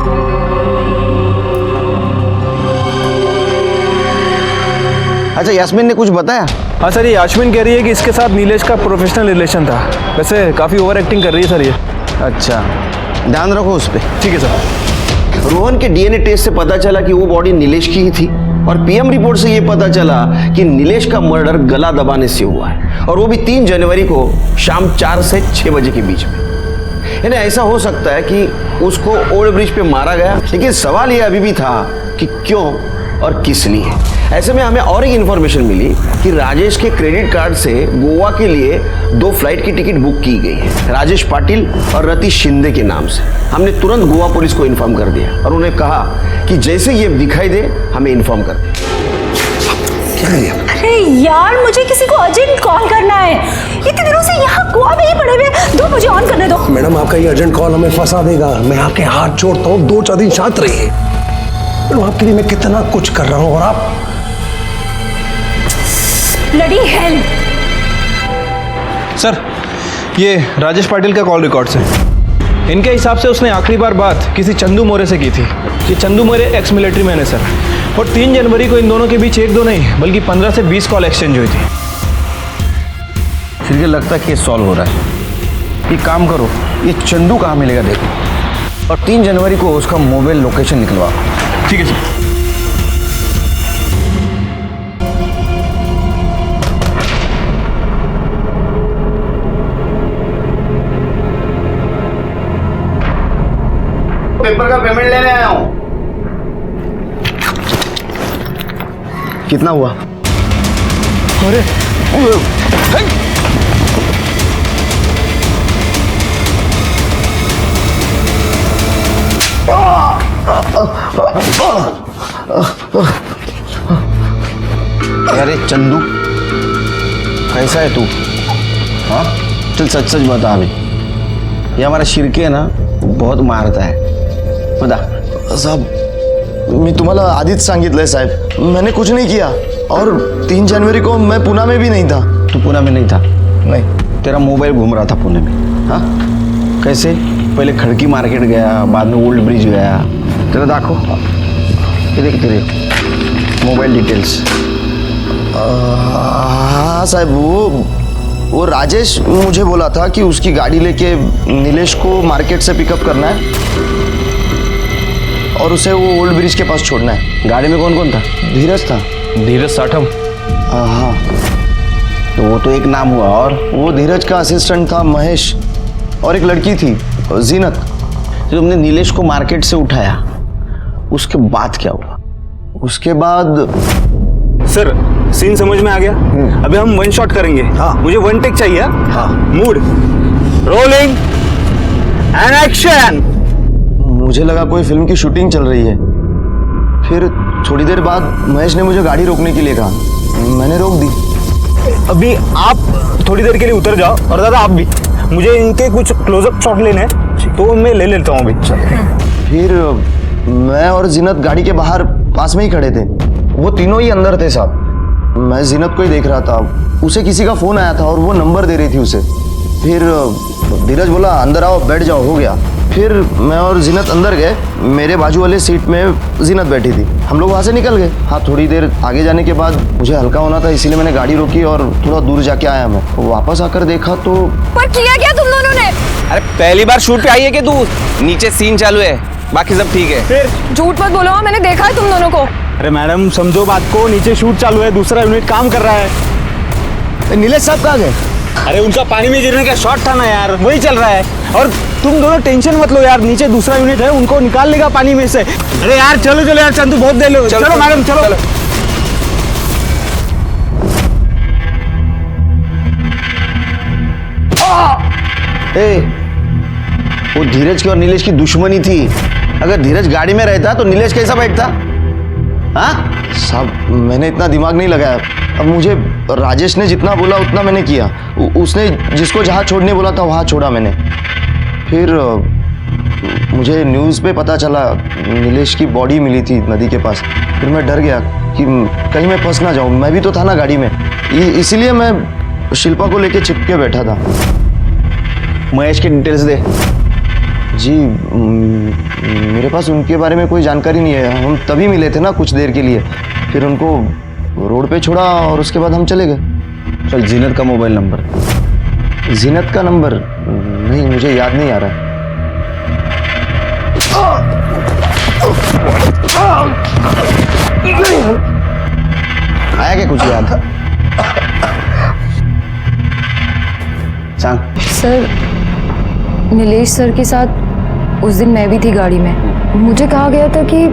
अच्छा, यास्मीन ने कुछ बताया? हाँ सर, ये यास्मीन कह रही है कि इसके साथ नीलेश का प्रोफेशनल रिलेशन था। वैसे काफ़ी ओवर एक्टिंग कर रही है सर ये। अच्छा, ध्यान रखो उस पर। ठीक है सर। रोहन के डीएनए टेस्ट से पता चला कि वो बॉडी नीलेश की ही थी, और पीएम रिपोर्ट से ये पता चला कि नीलेश का मर्डर गला दबाने से हुआ है, और वो भी 3 जनवरी को शाम 4 से 6 बजे के बीच में। यानी ऐसा हो सकता है कि उसको ओल्ड ब्रिज पे मारा गया, लेकिन सवाल ये अभी भी था कि क्यों और किस लिए। ऐसे में हमें और एक इन्फॉर्मेशन मिली कि राजेश के क्रेडिट कार्ड से गोवा के लिए 2 फ्लाइट की टिकट बुक की गई है, राजेश पाटिल और रति शिंदे के नाम से। हमने तुरंत गोवा पुलिस को इन्फॉर्म कर दिया और उन्हें कहा कि जैसे ये दिखाई दे हमें इन्फॉर्म कर दे। अरे यार, मुझे किसी को अर्जेंट कॉल करना है। इतने दिनों से यहाँ गोवा में ही पड़े हुए। दो, मुझे ऑन करने दो। मैडम, आपका ये अर्जेंट कॉल हमें फंसा देगा। मैं आपके हाथ जोड़ता हूँ, 2-4 दिन शांत रहिए। मैडम, आपके लिए मैं कितना कुछ कर रहा हूँ और आप ब्लडी हेल। सर, ये राजेश पाटिल का कॉल रिकॉर्ड्स है। इनके हिसाब से उसने आखिरी बार बात किसी चंदू मोरे से की थी। ये चंदू मोरे एक्स मिलिट्री मैन है सर, और 3 जनवरी को इन दोनों के बीच 1-2 नहीं बल्कि 15 से 20 कॉल एक्सचेंज हुई थी। फिर ये लगता है कि सॉल्व हो रहा है। ये काम करो, ये चंदू कहाँ मिलेगा देखो, और 3 जनवरी को उसका मोबाइल लोकेशन निकलवाओ। ठीक है सर। पेपर का पेमेंट लेने आया हूं। कितना हुआ? अरे अरे चंदू, कैसा है तू? हाँ, चल सच सच बता अभी। ये हमारा शिरके है ना, बहुत मारता है। बता। साहब, मी तुम्हाला आधीच सांगितलंय साहेब, मैंने कुछ नहीं किया, और 3 जनवरी को मैं पुणे में भी नहीं था। तू पुणे में नहीं था? नहीं। तेरा मोबाइल घूम रहा था पुणे में? हाँ, कैसे? पहले खड़की मार्केट गया, बाद में ओल्ड ब्रिज गया। तेरा देखो, ये देख तेरे मोबाइल डिटेल्स। हाँ साहब, वो राजेश मुझे बोला था कि उसकी गाड़ी लेके नीलेश को मार्केट से पिकअप करना है और उसे वो ओल्ड ब्रिज के पास छोड़ना है। गाड़ी में कौन कौन था? धीरज था। धीरज साठम? हाँ, तो वो तो एक नाम हुआ। और वो धीरज का असिस्टेंट था महेश, और एक लड़की थी जीनत। जो तुमने नीलेश को मार्केट से उठाया उसके बाद क्या हुआ? उसके बाद सर सीन समझ में आ गया। अभी हम वन शॉट करेंगे। हाँ। मुझे वन टेक चाहिए। हाँ। Mood rolling and action. मुझे लगा कोई फिल्म की शूटिंग चल रही है। फिर थोड़ी देर बाद महेश ने मुझे गाड़ी रोकने के लिए कहा, मैंने रोक दी। अभी आप थोड़ी देर के लिए उतर जाओ और दादा आप भी, मुझे इनके कुछ क्लोजअप शॉट लेने हैं तो मैं ले लेता हूँ अभी। फिर मैं और जीनत गाड़ी के बाहर पास में ही खड़े थे। वो तीनों ही अंदर थे साहब। मैं जीनत को ही देख रहा था। उसे किसी का फोन आया था और वो नंबर दे रही थी उसे। फिर धीरज बोला अंदर आओ बैठ जाओ, हो गया। फिर मैं और जीनत अंदर गए। मेरे बाजू वाले सीट में जीनत बैठी थी। हम लोग वहाँ से निकल गए। हाँ, थोड़ी देर आगे जाने के बाद मुझे हल्का होना था, इसीलिए मैंने गाड़ी रोकी और थोड़ा दूर जाके आया। मैं वापस आकर देखा तो पर किया क्या तुम दोनों ने? अरे पहली बार शूट पे आई है कि तू? नीचे सीन चालू है, बाकी सब ठीक है। झूठ मत बोलो, मैंने देखा है तुम दोनों को। अरे मैडम समझो बात को, नीचे शूट चालू है, दूसरा यूनिट काम कर रहा है। नीलेश साहब कहाँ गए? अरे उनका पानी में गिरने का शॉट था ना यार, वही चल रहा है। और तुम दोनों टेंशन मत लो यार, नीचे दूसरा यूनिट है, उनको निकाल लेगा पानी में से। अरे यार चलो चलो यार, चंदू बहुत देर लो। चलो मैडम चलो। वो धीरज की और नीलेश की दुश्मनी थी। अगर धीरज गाड़ी में रहता तो नीलेश कैसा बैठता? हाँ साहब मैंने इतना दिमाग नहीं लगाया। अब मुझे राजेश ने जितना बोला उतना मैंने किया। उसने जिसको जहाँ छोड़ने बोला था वहाँ छोड़ा मैंने। फिर मुझे न्यूज़ पे पता चला नीलेश की बॉडी मिली थी नदी के पास। फिर मैं डर गया कि कहीं मैं फंस ना जाऊँ। मैं भी तो था ना गाड़ी में, इसीलिए मैं शिल्पा को लेके चिपके बैठा था। महेश के डिटेल्स दे। जी मेरे पास उनके बारे में कोई जानकारी नहीं है। हम तभी मिले थे ना कुछ देर के लिए। फिर उनको रोड पे छोड़ा और उसके बाद हम चले गए। चल जीनत का मोबाइल नंबर। जीनत का नंबर नहीं, मुझे याद नहीं आ रहा। आया क्या कुछ याद? सांग। सर नीलेश सर के साथ उस दिन मैं भी थी गाड़ी में। मुझे कहा गया था कि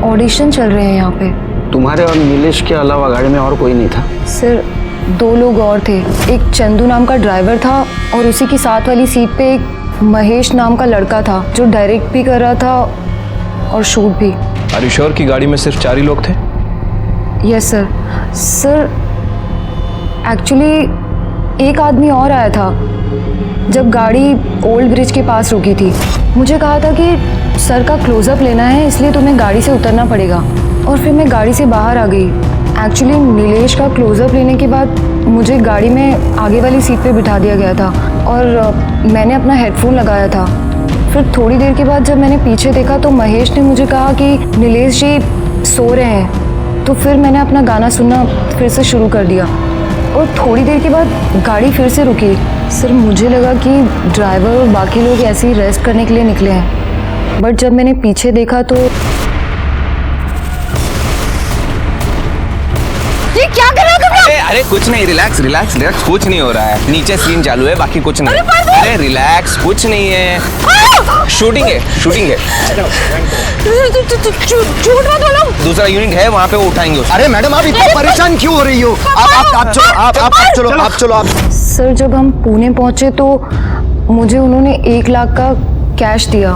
ऑडिशन चल रहे हैं यहाँ पे। तुम्हारे और नीलेश के अलावा गाड़ी में और कोई नहीं था? सर 2 लोग और थे। एक चंदू नाम का ड्राइवर था और उसी की साथ वाली सीट पे एक महेश नाम का लड़का था जो डायरेक्ट भी कर रहा था और शूट भी। आर यू श्योर कि गाड़ी में सिर्फ 4 ही लोग थे? Yes sir. सर एक्चुअली एक आदमी और आया था जब गाड़ी ओल्ड ब्रिज के पास रुकी थी। मुझे कहा था कि सर का क्लोजअप लेना है, इसलिए तुम्हें गाड़ी से उतरना पड़ेगा। और फिर मैं गाड़ी से बाहर आ गई। एक्चुअली नीलेश का क्लोजअप लेने के बाद मुझे गाड़ी में आगे वाली सीट पे बिठा दिया गया था और मैंने अपना हेडफोन लगाया था। फिर थोड़ी देर के बाद जब मैंने पीछे देखा तो महेश ने मुझे कहा कि नीलेश जी सो रहे हैं। तो फिर मैंने अपना गाना सुनना फिर से शुरू कर दिया और थोड़ी देर के बाद गाड़ी फिर से रुकी। सर मुझे लगा कि ड्राइवर और बाकी लोग ऐसे ही रेस्ट करने के लिए निकले हैं, बट जब मैंने पीछे देखा तो ये क्या कर रहे हो तुम लोग? अरे कुछ नहीं, रिलैक्स रिलैक्स रिलैक्स, कुछ नहीं हो रहा है। नीचे सीन चालू है, बाकी कुछ नहीं। अरे रिलैक्स, कुछ नहीं है। शूटिंग है, शूटिंग है। झूठ मत बोलो। दूसरा यूनिट है वहाँ पे, वो उठाएंगे उसको। अरे मैडम आप इतना परेशान क्यों हो रही हो? आप चलो। सर जब हम पुणे पहुंचे तो मुझे उन्होंने 1 लाख का कैश दिया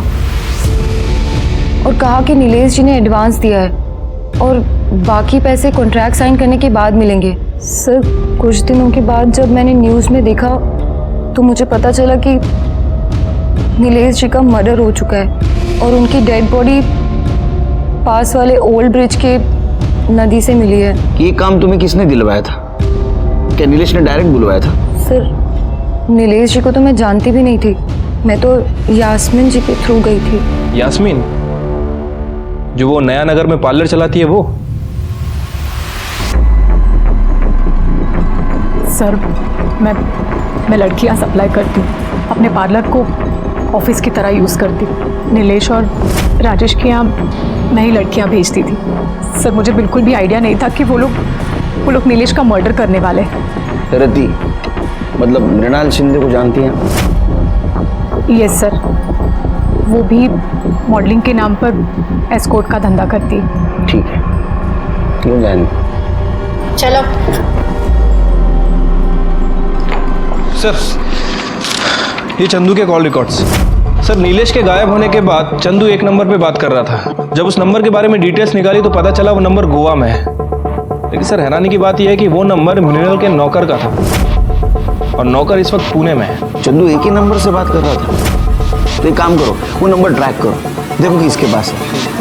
और कहा कि नीलेश जी ने एडवांस दिया है और बाकी पैसे कॉन्ट्रैक्ट साइन करने के बाद मिलेंगे। सर कुछ दिनों के बाद जब मैंने न्यूज़ में देखा तो मुझे पता चला कि नीलेश जी का मर्डर हो चुका है और उनकी डेड बॉडी पास वाले ओल्ड ब्रिज के नदी से मिली है। ये काम तुम्हें किसने दिलवाया था? क्या नीलेश ने डायरेक्ट बुलवाया था? सर नीलेश जी को तो मैं जानती भी नहीं थी। मैं तो यास्मीन जी के थ्रू गई थी। यास्मीन जो वो नया नगर में पार्लर चलाती है वो? सर मैं लड़कियां सप्लाई करती हूँ, अपने पार्लर को ऑफिस की तरह यूज़ करती हूँ। नीलेश और राजेश के यहाँ मैं ही लड़कियां भेजती थी। सर मुझे बिल्कुल भी आइडिया नहीं था कि वो लोग नीलेश का मर्डर करने वाले हैं। रति मतलब मृणाल शिंदे को जानती हैं? यस सर, वो भी मॉडलिंग के नाम पर एस्कॉर्ट का धंधा करती है। ठीक है, क्यों जाने। चलो। सर, ये चंदू के कॉल रिकॉर्ड्स। सर, नीलेश के गायब होने के बाद चंदू एक नंबर पे बात कर रहा था। जब उस नंबर के बारे में डिटेल्स निकाली तो पता चला वो नंबर गोवा में है। लेकिन सर, हैरानी की बात यह है कि वो नंबर मृणाल के नौकर का था और नौकर इस वक्त पुणे में है। चंदू एक ही नंबर से बात कर रहा था। तो एक काम करो, वो नंबर ट्रैक करो, देखो कि इसके पास है,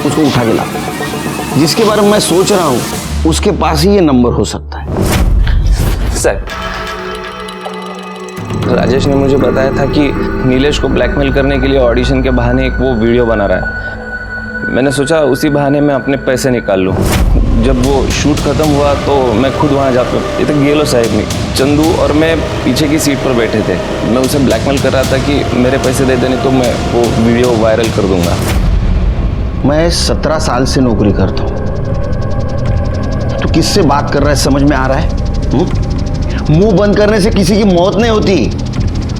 उसको उठा के लाओ। जिसके बारे में मैं सोच रहा हूँ उसके पास ही ये नंबर हो सकता है। सर, राजेश ने मुझे बताया था कि नीलेश को ब्लैकमेल करने के लिए ऑडिशन के बहाने एक वो वीडियो बना रहा है। मैंने सोचा उसी बहाने मैं अपने पैसे निकाल लूँ। जब वो शूट खत्म हुआ तो मैं खुद वहाँ जा पाया। ये तक गेलो साहब नहीं, चंदू और मैं पीछे की सीट पर बैठे थे। मैं उसे ब्लैकमेल कर रहा था कि मेरे पैसे दे देने तो मैं वो वीडियो वायरल कर दूंगा। मैं 17 साल से नौकरी करता हूँ। तो किससे बात कर रहा है समझ में आ रहा है? मुंह बंद करने से किसी की मौत नहीं होती,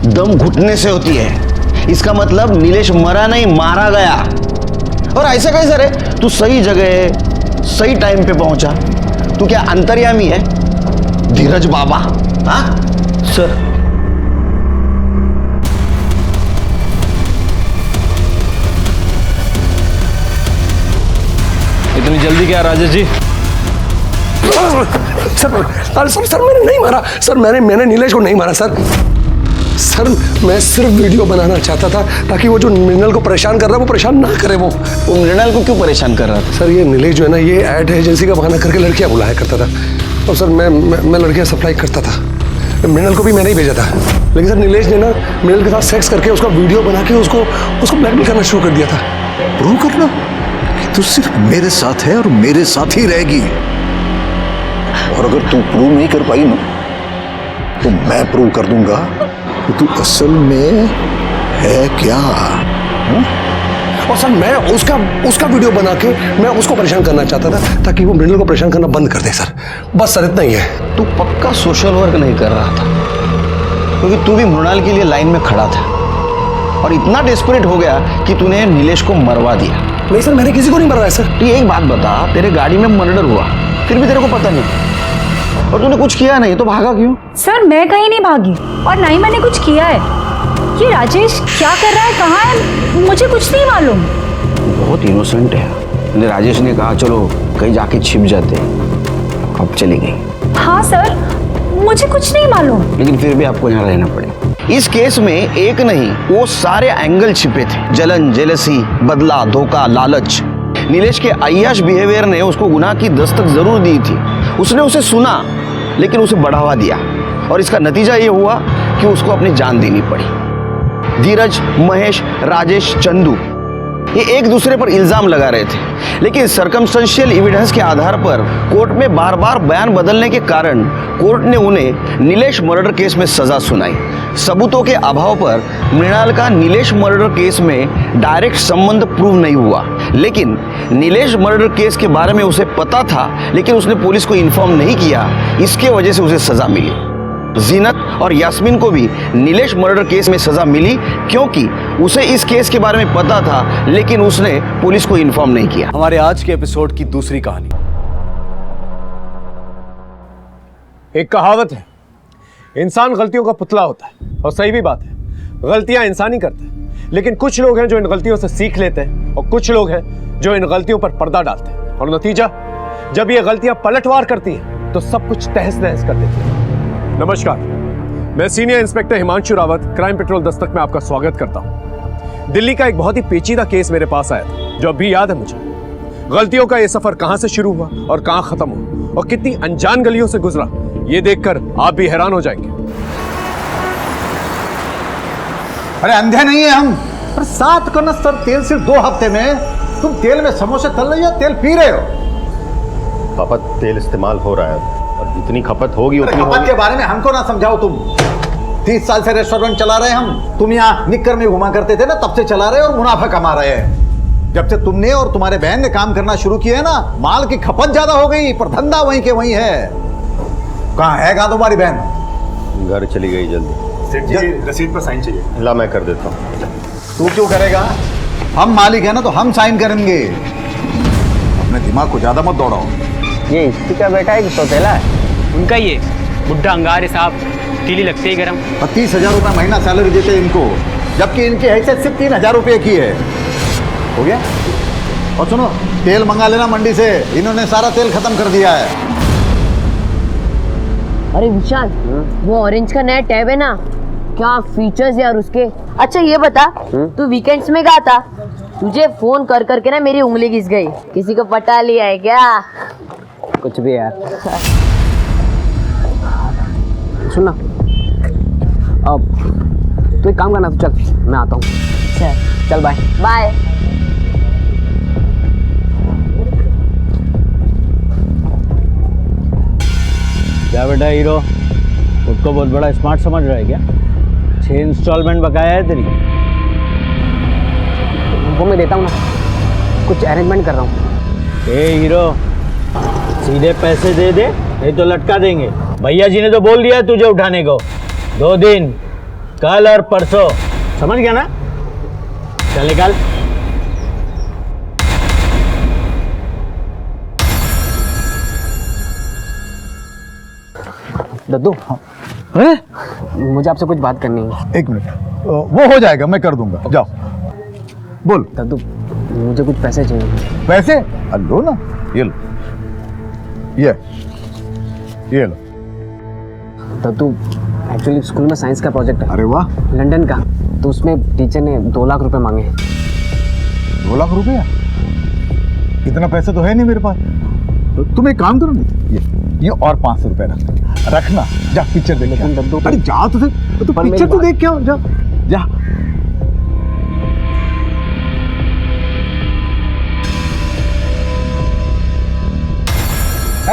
दम घुटने से होती है। इसका मतलब नीलेश मरा नहीं, मारा गया। और ऐसा कैसे रे? तू सही जगह सही टाइम पे पहुंचा। तू क्या अंतर्यामी है? धीरज बाबा? हाँ सर, इतनी जल्दी क्या राजेश जी? सर मैंने नहीं मारा सर, मैंने नीलेश को नहीं मारा सर। सर, मैं सिर्फ वीडियो बनाना चाहता था ताकि वो जो मृणाल को परेशान कर रहा है वो परेशान ना करे। वो मृणाल को क्यों परेशान कर रहा था? सर, ये नीलेश जो है ना, ये एड एजेंसी का बहाना करके लड़कियां बुलाया करता था। और सर, मैं लड़कियां सप्लाई करता था। मृणाल को भी मैंने ही भेजा था। लेकिन सर, नीलेश ने ना मृणाल के साथ सेक्स करके उसका वीडियो बना के उसको ब्लैकमेल करना शुरू कर दिया था। प्रूव करना कि तू सिर्फ मेरे साथ है और मेरे साथ ही रहेगी। और अगर तू प्रूव नहीं कर पाई ना तो मैं प्रूव कर दूंगा कि तू असल में है क्या। और सर, मैं उसका वीडियो बना के मैं उसको परेशान करना चाहता था ताकि वो मृणाल को परेशान करना बंद कर दे। सर, बस सर, इतना ही है। तू पक्का सोशल वर्क नहीं कर रहा था, क्योंकि तू भी मृणाल के लिए लाइन में खड़ा था और इतना डेस्परेट हो गया कि तूने नीलेश को मरवा दिया। नहीं सर, मैंने किसी को नहीं मरवाया सर। तू एक बात बता, तेरे गाड़ी में मर्डर हुआ फिर भी तेरे को पता नहीं और तूने कुछ किया नहीं, तो भागा क्यों? सर, मैं कहीं नहीं भागी और ना ही मैंने कुछ किया है। ये राजेश क्या कर रहा है, कहाँ है, मुझे कुछ नहीं मालूम। बहुत इनोसेंट है। राजेश ने कहा चलो कहीं जाके छिप जाते, अब चली गई। हाँ सर, मुझे कुछ नहीं मालूम। लेकिन फिर भी आपको यहाँ रहना पड़ेगा। इस केस में एक नहीं, वो सारे एंगल छिपे थे। जलन, जेलसी, बदला, धोखा, लालच। नीलेश के अय्याश बिहेवियर ने उसको गुनाह की दस्तक जरूर दी थी। उसने उसे सुना लेकिन उसे बढ़ावा दिया और इसका नतीजा ये हुआ कि उसको अपनी जान देनी पड़ी। धीरज, महेश, राजेश, चंदू ये एक दूसरे पर इल्जाम लगा रहे थे, लेकिन सर्कमस्टेंशियल एविडेंस के आधार पर कोर्ट में बार बार बयान बदलने के कारण कोर्ट ने उन्हें नीलेश मर्डर केस में सजा सुनाई। सबूतों के अभाव पर मृणाल का नीलेश मर्डर केस में डायरेक्ट संबंध प्रूव नहीं हुआ, लेकिन नीलेश मर्डर केस के बारे में उसे पता था लेकिन उसने पुलिस को इन्फॉर्म नहीं किया, इसके वजह से उसे सजा मिली। जीनत और यास्मीन को भी नीलेश मर्डर केस में सजा मिली क्योंकि उसे इस केस के बारे में पता था लेकिन उसने पुलिस को इन्फॉर्म नहीं किया। हमारे आज के एपिसोड की दूसरी कहानी। एक कहावत है, इंसान गलतियों का पुतला होता है, और सही भी बात है, गलतियां इंसान ही करते हैं। लेकिन कुछ लोग हैं जो इन गलतियों से सीख लेते हैं और कुछ लोग हैं जो इन गलतियों पर पर्दा डालते हैं, और नतीजा जब ये गलतियां पलटवार करती हैं तो सब कुछ तहस नहस कर देती हैं। नमस्कार, मैं senior inspector Himanshu Rawat, crime petrol Dastak में आपका स्वागत करता हूं। दिल्ली का एक बहुत ही पेचीदा केस मेरे पास आया था जो अभी याद है मुझे। गलतियों का यह सफर कहां से शुरू हुआ और कहां खत्म हुआ और कितनी अनजान गलियों से गुजरा, ये देखकर आप भी हैरान हो जाएंगे। अरे अंधे नहीं है हम, पर 7 कनस्तर तेल सिर्फ 2 हफ्ते में तुम तेल में समोसे तल रही हो, तेल पी रहे हो। पापा, तेल इस्तेमाल हो रहा है और जितनी खपत होगी उतनी खपत के बारे में हमको ना समझाओ तुम। 30 साल से रेस्टोरेंट चला रहे हैं हम। तुम यहाँ निक्कर में घुमा करते थे ना, तब से चला रहे हैं और मुनाफा कमा रहे हैं। जब से तुमने और तुम्हारे बहन ने काम करना शुरू किया है ना, माल की खपत ज्यादा हो गई पर धंधा वहीं के वहीं है। कहाँ है तुम्हारी बहन? घर चली गई जल्दी। सेठ जी रसीद पर साइन चाहिए। ला, मैं कर देता हूँ। तू क्यों करेगा? हम मालिक है ना, तो हम साइन करेंगे। अपने दिमाग को ज्यादा मत दौड़ाओ। ये इसी का बेटा है कि सौतेला है? उनका ये बुढ़ा अंगार है साहब, तीली लगते ही गरम। 30,000 रुपये महीना सैलरी देते हैं इनको, जबकि इनकी हैसियत सिर्फ 3,000 रुपये की है। हो गया? और सुनो, तेल मंगा लेना मंडी से, इन्होंने सारा तेल खत्म कर दिया है। अरे विशाल, वो ऑरेंज का नया टैब है ना, क्या फीचर्स यार उसके। अच्छा ये बता, तू वीकेंड्स में कहाँ था? तुझे फोन कर करके ना मेरी उंगली घिस गई। किसी को पटा लिया है क्या? कुछ भी यार। सुनना, अब तू एक काम करना, तो चल मैं आता हूँ। चल बाय बाय। क्या बेटा हीरो, खुद को बहुत बड़ा स्मार्ट समझ रहा है क्या? 6 इंस्टॉलमेंट बकाया है तेरी। वो मैं देता हूँ ना, कुछ अरेंजमेंट कर रहा हूँ। ए हीरो, सीधे पैसे दे दे, नहीं तो लटका देंगे। भैया जी ने तो बोल दिया तुझे उठाने को। 2 दिन, कल और परसों, समझ गया ना? चल निकाल। दद्दू, मुझे आपसे कुछ बात करनी है। 1 मिनट, वो हो जाएगा, मैं कर दूंगा। जाओ, बोल। दद्दू, मुझे कुछ पैसे चाहिए। पैसे? लो ना, ये लो, ये लो। दद्दू, एक्चुअली स्कूल में साइंस का प्रोजेक्ट है। अरे वाह, लंदन का, तो उसमें टीचर ने 2 लाख रुपए मांगे हैं। 2 लाख रुपया? इतना पैसा तो है नहीं मेरे पास। तो तुम एक काम करो ना, ये और 500 रुपए रखना। जा पिक्चर देख के आ। अरे जा तो पिक्चर तो देख के आओ, जा जा।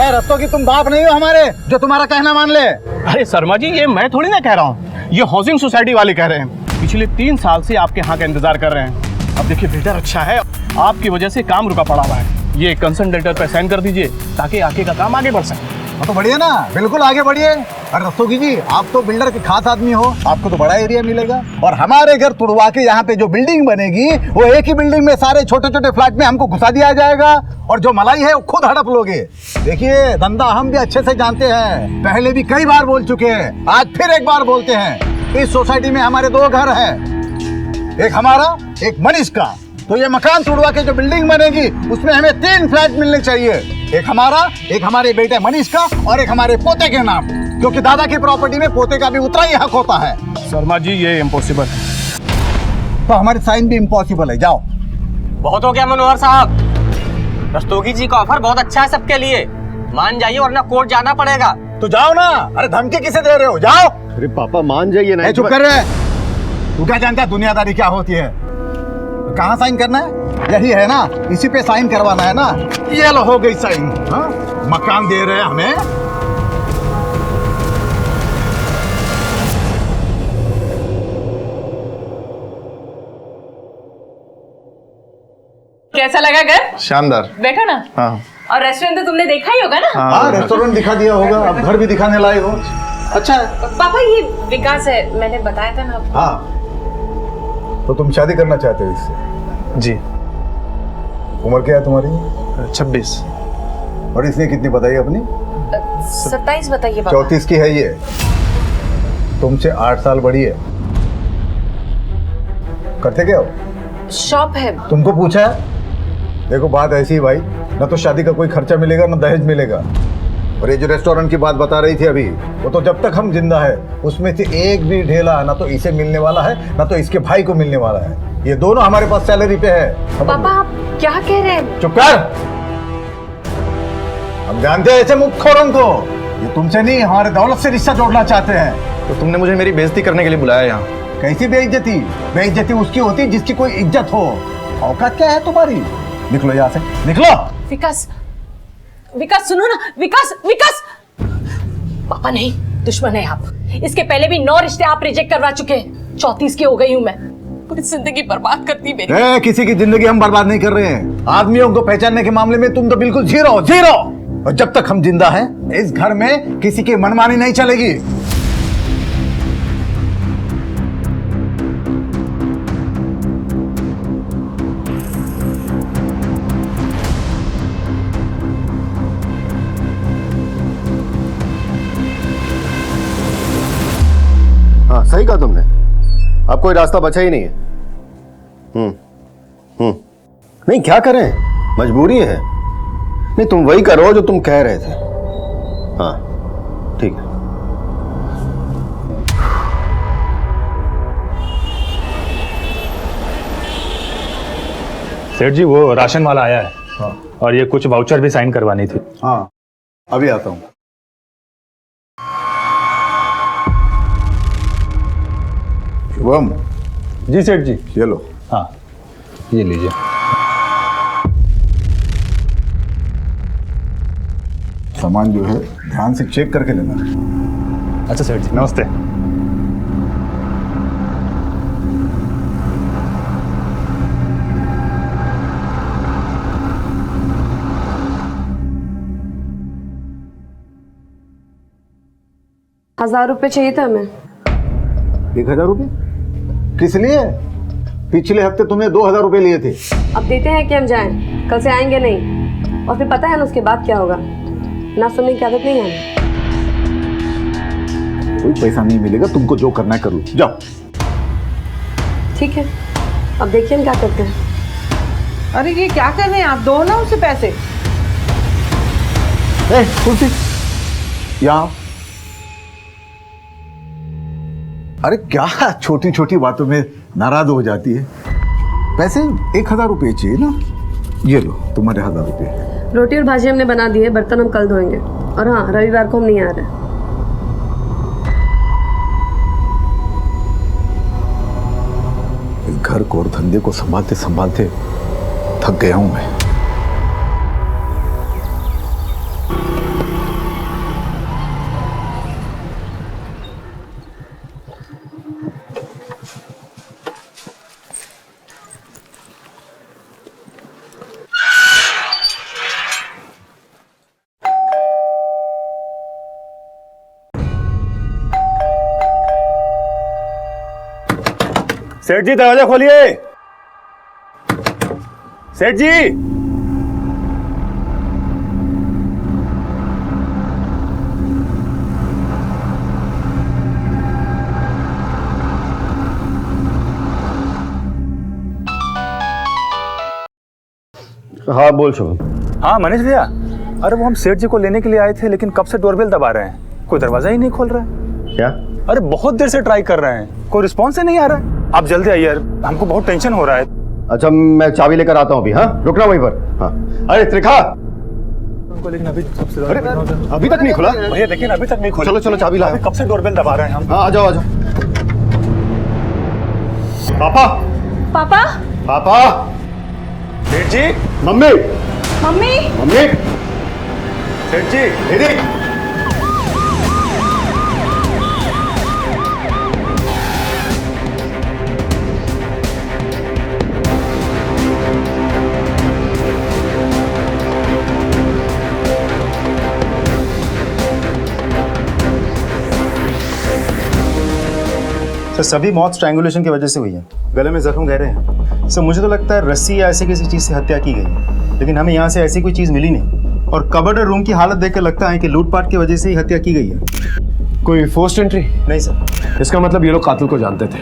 रस्तों की तुम बाप नहीं हो हमारे, जो तुम्हारा कहना मान ले। अरे शर्मा जी, ये मैं थोड़ी ना कह रहा हूँ, ये हाउसिंग सोसाइटी वाले कह रहे हैं। पिछले 3 साल से आपके यहाँ का इंतजार कर रहे हैं। अब देखिए बेटा, अच्छा है आपकी वजह से काम रुका पड़ा हुआ है। ये कंसर्न लेटर पे साइन कर दीजिए ताकि आगे का काम आगे बढ़ सके। तो बढ़िए ना, बिल्कुल आगे बढ़िए। अरे रस्तोगी जी, आप तो बिल्डर के खास आदमी हो, आपको तो बड़ा एरिया मिलेगा। और हमारे घर तुड़वा के यहाँ पे जो बिल्डिंग बनेगी, वो एक ही बिल्डिंग में सारे छोटे छोटे फ्लैट में हमको घुसा दिया जाएगा, और जो मलाई है वो खुद हड़प लोगे। देखिए, धंधा हम भी अच्छे से जानते हैं, पहले भी कई बार बोल चुके हैं, आज फिर एक बार बोलते हैं। इस सोसाइटी में हमारे 2 घर हैं, एक हमारा, एक मनीष का। तो ये मकान तोड़वा के जो बिल्डिंग बनेगी, उसमें हमें 3 फ्लैट मिलने चाहिए। एक हमारा, एक हमारे बेटे मनीष का, और एक हमारे पोते के नाम, क्योंकि दादा की प्रॉपर्टी में पोते का भी उतना ही हक होता है। शर्मा जी, ये इम्पॉसिबल है। तो हमारी साइन भी इम्पॉसिबल है। जाओ। बहुत हो गया मनोहर साहब, रस्तोगी जी का ऑफर बहुत अच्छा है सबके लिए, मान जाइए वरना कोर्ट जाना पड़ेगा। तो जाओ ना। अरे धमकी किसे दे रहे हो? जाओ। अरे पापा मान जाइए ना। चुप कर रहे। तू क्या जानता है दुनियादारी क्या होती है? कहाँ साइन करना है? यही है ना, इसी पे साइन करवाना है ना। ये लो, हो गई साइन। हाँ, मकान दे रहे हैं हमें। कैसा लगा घर? शानदार। बैठो ना। हाँ। और रेस्टोरेंट तो तुमने देखा ही होगा ना? हाँ, रेस्टोरेंट दिखा दिया होगा, अब घर भी दिखाने लाए हो। अच्छा है। पापा, ये विकास है, मैंने बताया था ना। हाँ, तो तुम शादी करना चाहते हो इससे? जी। उम्र क्या है तुम्हारी? 26। और इसने कितनी बताई अपनी? 27 बताइए पापा। 34 की है ये, तुमसे 8 साल बड़ी है। करते क्या हो? शॉप है। तुमको पूछा है? देखो बात ऐसी है भाई, ना तो शादी का कोई खर्चा मिलेगा ना दहेज मिलेगा। और ये जो रेस्टोरेंट की बात बता रही थी अभी, वो तो जब तक हम जिंदा है उसमें से एक भी ढेला ना तो इसे मिलने वाला है, ना तो इसके भाई को मिलने वाला है। ये दोनों हमारे पास सैलरी पे है। पापा आप क्या कह रहे हैं? चुप कर। हम जानते हैं ऐसे मुखोरों को, ये तुमसे नहीं हमारे दौलत से रिश्ता जोड़ना चाहते हैं। तो तुमने मुझे मेरी बेइज्जती करने के लिए बुलाया यहाँ? कैसी बेइज्जती? बेइज्जती उसकी होती है जिसकी कोई इज्जत हो। औकात क्या है तुम्हारी? निकलो यहाँ से, निकलो। विकास, विकास सुनो ना। विकास, विकास। पापा नहीं, दुश्मन है आप। इसके पहले भी 9 रिश्ते आप रिजेक्ट करवा चुके हैं। 34 की हो गई हूँ मैं, पूरी जिंदगी बर्बाद करती मेरी। किसी की जिंदगी हम बर्बाद नहीं कर रहे हैं। आदमियों को पहचानने के मामले में तुम तो बिल्कुल जीरो जीरो। और जब तक हम जिंदा हैं, इस घर में किसी की मनमानी नहीं चलेगी। सही कहा तुमने, अब कोई रास्ता बचा ही नहीं है। नहीं क्या करें, मजबूरी है। नहीं तुम वही करो जो तुम कह रहे थे। हाँ ठीक है। सेठ जी वो राशन वाला आया है। हाँ। और ये कुछ वाउचर भी साइन करवानी थी। हाँ अभी आता हूँ। शुभम। जी सेठ जी। ये लो। हाँ ये लीजिए। सामान जो है ध्यान से चेक करके लेना। अच्छा सेठ जी नमस्ते। ₹1000 चाहिए था हमें। 1000 रुपये किस लिए? पिछले हफ्ते तुमने 2000 रुपये लिए थे। अब देते हैं कि हम जाएं, कल से आएंगे नहीं। और फिर पता है ना उसके बाद क्या होगा, ना सुनने की आदत नहीं है। कोई पैसा नहीं मिलेगा, तुमको जो करना है करो, जाओ। ठीक है अब देखिए हम क्या करते हैं। अरे ये क्या कर रहे हैं आप, दो ना उसे पैसे। कुर्सी यहाँ। अरे क्या छोटी छोटी बातों में नाराज हो जाती है। पैसे 1000 रुपये चाहिए ना, ये लो तुम्हारे 1000 रुपये। रोटी और भाजी हमने बना दी है, बर्तन हम कल धोएंगे। और हाँ रविवार को हम नहीं आ रहे। इस घर को और धंधे को संभालते संभालते थक गया हूं मैं। सेठ जी दरवाजा खोलिए। सेठ जी। हाँ बोल शुभम। हाँ मनीष भैया, अरे वो हम सेठ जी को लेने के लिए आए थे, लेकिन कब से डोरबेल दबा रहे हैं, कोई दरवाजा ही नहीं खोल रहा है। क्या? अरे बहुत देर से ट्राई कर रहे हैं, कोई रिस्पॉन्स ही नहीं आ रहा है। आप जल्दी आइए यार, हमको बहुत टेंशन हो रहा है। अच्छा मैं चाबी लेकर आता हूँ अभी। हाँ रुकना वहीं पर। हाँ अरे त्रिखा, लेकिन अभी अभी तक नहीं खुला भैया, देखिए अभी तक नहीं खुला। चलो चलो चाबी लाओ। कब से डोरबेल दबा रहे हैं हम। हाँ आ जाओ आ जाओ। पापा पापा पापा। सेठ जी। Mummy mummy mummy. सेठ जी दीदी। सर सभी मौत स्ट्रैंगुलेशन की वजह से हुई है, गले में जख्म गहरे हैं। सर मुझे तो लगता है रस्सी या ऐसी किसी चीज़ से हत्या की गई है, लेकिन हमें यहाँ से ऐसी कोई चीज़ मिली नहीं। और कबर्ड और रूम की हालत देख कर लगता है कि लूटपाट की वजह से ही हत्या की गई है। कोई फोर्स्ड एंट्री? नहीं सर। इसका मतलब ये लोग कातिल को जानते थे।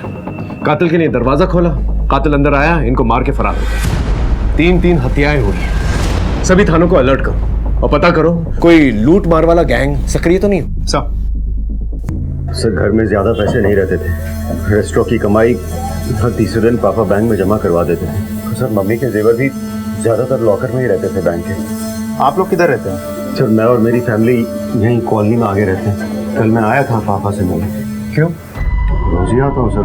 कातिल के लिए दरवाजा खोला, कातिल अंदर आया, इनको मार के फरार हो गए। 3 हत्याएं हुई। सभी थानों को अलर्ट करो और पता करो कोई लूट मार वाला गैंग सक्रिय तो नहीं। सर घर में ज्यादा पैसे नहीं रहते थे, रेस्टोरेंट की कमाई हर तीसरे दिन पापा बैंक में जमा करवा देते थे। सर मम्मी के जेवर भी ज्यादातर लॉकर में ही रहते थे बैंक के। आप लोग किधर रहते हैं? सर मैं और मेरी फैमिली यहीं कॉलोनी में आगे रहते हैं। कल मैं आया था पापा से मिलने। क्यों? रोज ही आता हूँ सर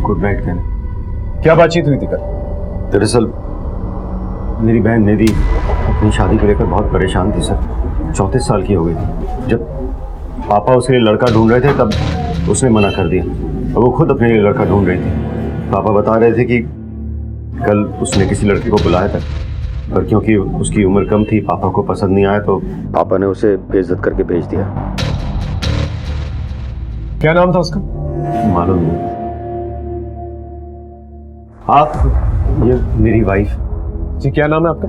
गुड नाइट कहने। क्या बातचीत हुई थी कल? दरअसल मेरी बहन निधि अपनी शादी को लेकर बहुत परेशान थी सर। 34 साल की हो गई थी। जब पापा उसके लिए लड़का ढूंढ रहे थे तब उसने मना कर दिया और वो खुद अपने लिए लड़का ढूंढ रही थी। पापा बता रहे थे कि कल उसने किसी लड़के को बुलाया था, पर क्योंकि उसकी उम्र कम थी पापा को पसंद नहीं आया तो पापा ने उसे बेइज्जत करके भेज दिया। क्या नाम था उसका? मालूम नहीं। आप? ये मेरी वाइफ। जी क्या नाम है आपका?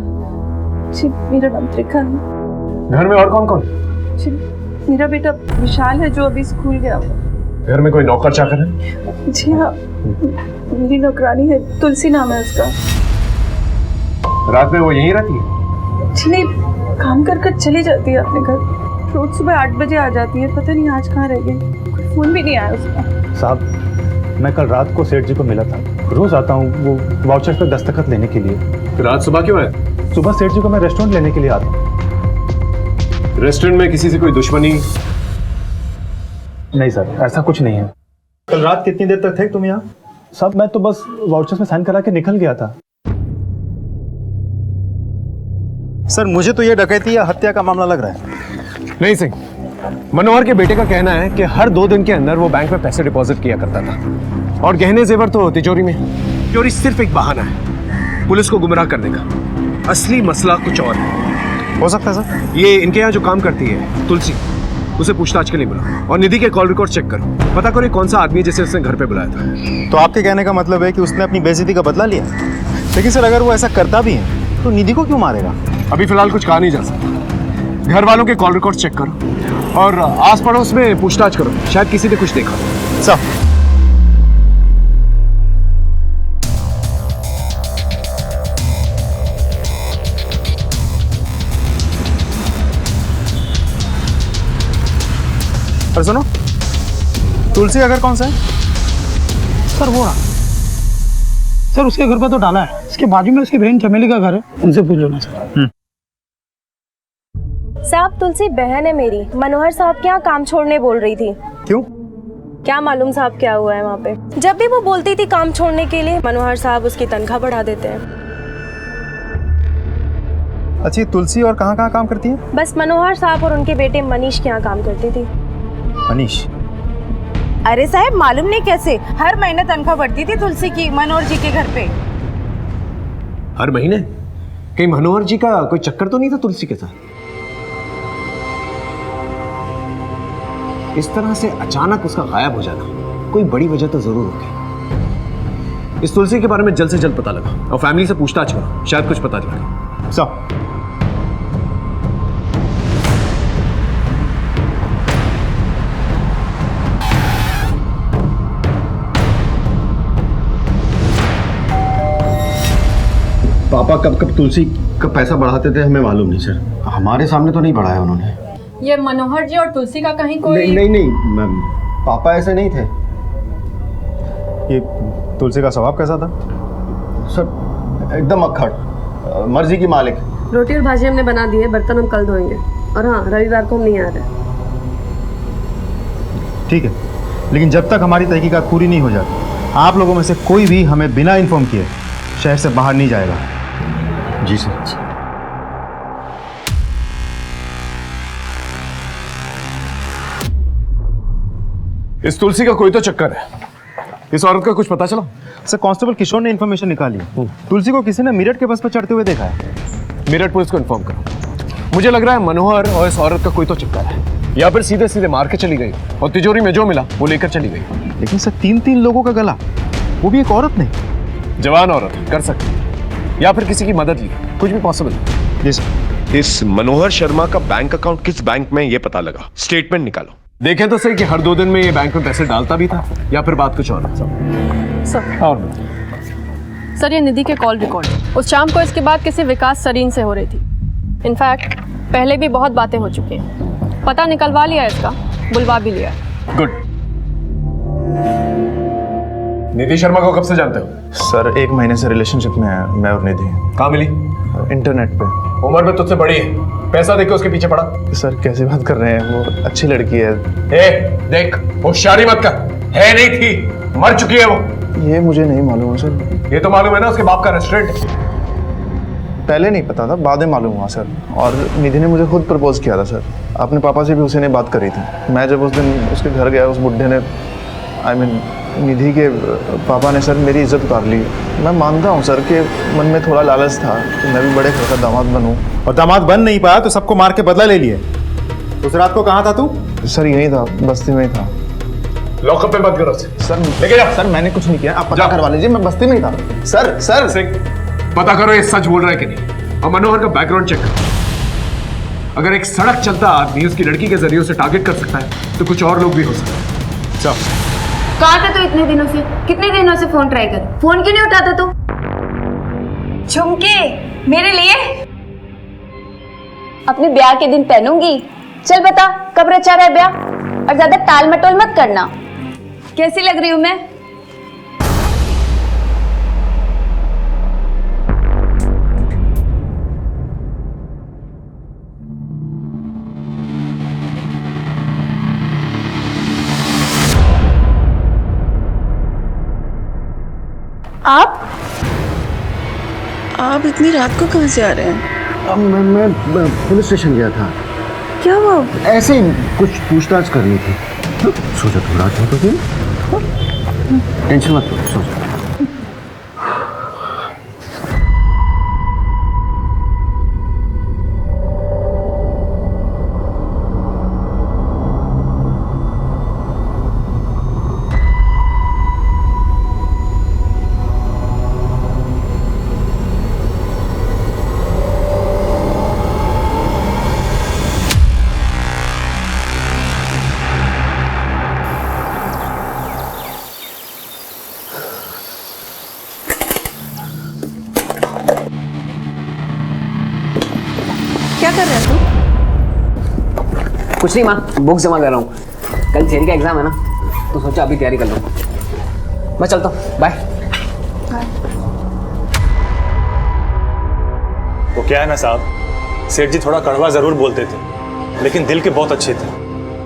जी मेरा नाम त्रिखा है। घर में और कौन कौन? जी मेरा बेटा विशाल है जो अभी स्कूल गया हुआ। घर में कोई नौकर चाकर है? जी हाँ, मेरी नौकरानी है, तुलसी नाम है उसका। रात में वो यहीं रहती है? जी नहीं, काम कर कर चली जाती है अपने घर। रोज सुबह 8 बजे आ जाती है, पता नहीं आज कहाँ रह गई, कोई फोन भी नहीं आया उसका। साहब, मैं कल रात को सेठ जी को मिला था। रोज आता हूँ वो वाउचर पे दस्तखत लेने के लिए। तो रात सुबह क्यों आए? सुबह सेठ जी को मैं रेस्टोरेंट लेने के लिए आता हूँ। रेस्टोरेंट में किसी से कोई दुश्मनी? नहीं सर, ऐसा कुछ नहीं है। कल रात कितनी देर तक थे तुम यहाँ? साहब, मैं तो बस वाउचर्स में साइन करा के निकल गया था। सर, मुझे तो ये डकैती या हत्या का मामला लग रहा है। नहीं सिंह, मनोहर के बेटे का कहना है कि हर 2 दिन के अंदर वो बैंक में पैसे डिपॉजिट किया करता था और गहने जेवर तो तिजोरी में। चोरी सिर्फ एक बहाना है पुलिस को गुमराह करने का, असली मसला कुछ और है। हो सकता है सर। ये इनके यहाँ जो काम करती है तुलसी, उसे पूछताछ के लिए बुलाओ और निधि के कॉल रिकॉर्ड चेक करो, पता करो कौन सा आदमी जिसे उसने घर पे बुलाया था। तो आपके कहने का मतलब है कि उसने अपनी बेइज्जती का बदला लिया? लेकिन सर, अगर वो ऐसा करता भी है तो निधि को क्यों मारेगा? अभी फिलहाल कुछ कहा नहीं जा सकता। घर वालों के कॉल रिकॉर्ड चेक करो और आस पड़ोस में पूछताछ करो, शायद किसी ने कुछ देखा। सर, और सुनो, तुलसी का घर कौन सा है? सर वो रहा सर, उसके घर पर तो डाला है, इसके बाजू में उसकी बहन चमेली का घर है, उनसे पूछ लेना सर। साहब, तुलसी बहन है मेरी, मनोहर साहब के यहाँ काम छोड़ने बोल रही थी। क्यों? क्या मालूम साहब क्या हुआ है वहाँ पे। जब भी वो बोलती थी काम छोड़ने के लिए, मनोहर साहब उसकी तनख्वाह बढ़ा देते हैं। अच्छी, तुलसी और कहाँ कहाँ काम करती है? बस मनोहर साहब और उनके बेटे मनीष के यहाँ काम करती थी। मनीष? अरे साहब, मालूम नहीं कैसे हर महीने तनख्वाह बढ़ती थी तुलसी की मनोहर जी के घर पे। हर महीने? कहीं मनोहर जी का कोई चक्कर तो नहीं था तुलसी के साथ? इस तरह से अचानक उसका गायब हो जाना कोई बड़ी वजह तो जरूर होगी। इस तुलसी के बारे में जल्द से जल्द पता लगा और फैमिली से पूछताछ करो, शायद कुछ पता चले। सब पापा कब कब तुलसी का पैसा बढ़ाते थे हमें मालूम नहीं सर, हमारे सामने तो नहीं बढ़ाया उन्होंने। ये मनोहर जी और तुलसी का कहीं कोई नहीं मैम, पापा ऐसे नहीं थे। ये तुलसी का स्वभाव कैसा था? सर, एकदम अक्खड़, मर्जी की मालिक। रोटी और भाजी हमने बना दी है, बर्तन हम कल धोएंगे। और हाँ, रविवार को हम नहीं आ रहे। ठीक है, लेकिन जब तक हमारी तहकीकात पूरी नहीं हो जाती, आप लोगों में से कोई भी हमें बिना इन्फॉर्म किए शहर से बाहर नहीं जाएगा। जी सर। इस तुलसी का कोई तो चक्कर है। इस औरत का कुछ पता चला? सर, कांस्टेबल किशोर ने इन्फॉर्मेशन निकाली है। तुलसी को किसी ने मेरठ के बस पर चढ़ते हुए देखा है। मेरठ पुलिस को इन्फॉर्म करो। मुझे लग रहा है मनोहर और इस औरत का कोई तो चक्कर है, या फिर सीधे सीधे मार के चली गई और तिजोरी में जो मिला वो लेकर चली गई। लेकिन सर, 3 लोगों का गला, वो भी एक औरत नहीं। जवान औरत कर सकती, या फिर किसी की मदद ली, कुछ भी पॉसिबल। जी सर। इस मनोहर शर्मा का बैंक अकाउंट किस बैंक में ये पता लगा, स्टेटमेंट निकालो। देखें तो सही कि हर 2 दिन में ये बैंक में पैसे डालता भी था, या फिर बात कुछ और है। सर, ये निधि के कॉल रिकॉर्ड उस शाम को इसके बाद किसी विकास सरीन से हो रही थी। इनफैक्ट पहले भी बहुत बातें हो चुकी हैं। पता निकलवा लिया इसका, बुलवा भी लिया। गुड। निधि शर्मा को कब से जानते हो? सर, 1 महीने से रिलेशनशिप में है मैं और निधि। कहाँ मिली? इंटरनेट पे। उम्र में तुझसे बड़ी है, पैसा देके उसके पीछे पड़ा। सर, कैसी बात कर रहे हैं, वो अच्छी लड़की है। देख, होशियारी मत कर, है नहीं थी, मर चुकी है वो। ये मुझे नहीं मालूम है सर। ये तो मालूम है ना, उसके बाप का रेस्टोरेंट। पहले नहीं पता था, बाद में मालूम हुआ सर। और निधि ने मुझे खुद प्रपोज किया था सर। अपने पापा से भी उसी ने बात करी थी। मैं जब उस दिन उसके घर गया, उस बुढ़े ने, निधि के पापा ने सर मेरी इज्जत उतार ली। मैं मानता हूँ सर कि मन में थोड़ा लालच था कि मैं भी बड़े घर का दामाद बनूँ। और दामाद बन नहीं पाया तो सबको मार के बदला ले लिए। उस रात को कहाँ था तू? सर, यही था, बस्ती में ही था। लॉकअप में बात करो सर। लेके जा। सर, मैंने कुछ नहीं किया, आप पता करवा लीजिए, मैं बस्ती में ही था। सर सिंह, पता करो ये सच बोल रहा है कि नहीं, और मनोहर का बैकग्राउंड चेक करो। अगर एक सड़क चलता आदमी उसकी लड़की के जरिए उसे टारगेट कर सकता है, तो कुछ और लोग भी हो सकते हैं। जाओ। कहाँ था तू इतने दिनों से? कितने दिनों से फोन ट्राई कर, फोन क्यों नहीं उठाता तू? झुमके मेरे लिए अपने ब्याह के दिन पहनूंगी। चल बता कब रचा रहा है ब्याह, और ज्यादा टाल मटोल मत करना। कैसी लग रही हूं मैं? आप इतनी रात को कहाँ से आ रहे हैं? अब मैं पुलिस स्टेशन गया था। क्या हुआ? ऐसे ही कुछ पूछताछ करनी थी। सोचा तुम रात हो तो फिर टेंशन मत लो, सो जाओ। क्या कर रहे हैं तू? कुछ नहीं माँ, बुक जमा कर रहा हूँ। कल थियरी का एग्जाम है ना, तो सोचा अभी तैयारी कर लूँ। मैं चलता हूँ, बाय। वो क्या है ना साहब, सेठ जी थोड़ा कड़वा जरूर बोलते थे, लेकिन दिल के बहुत अच्छे थे।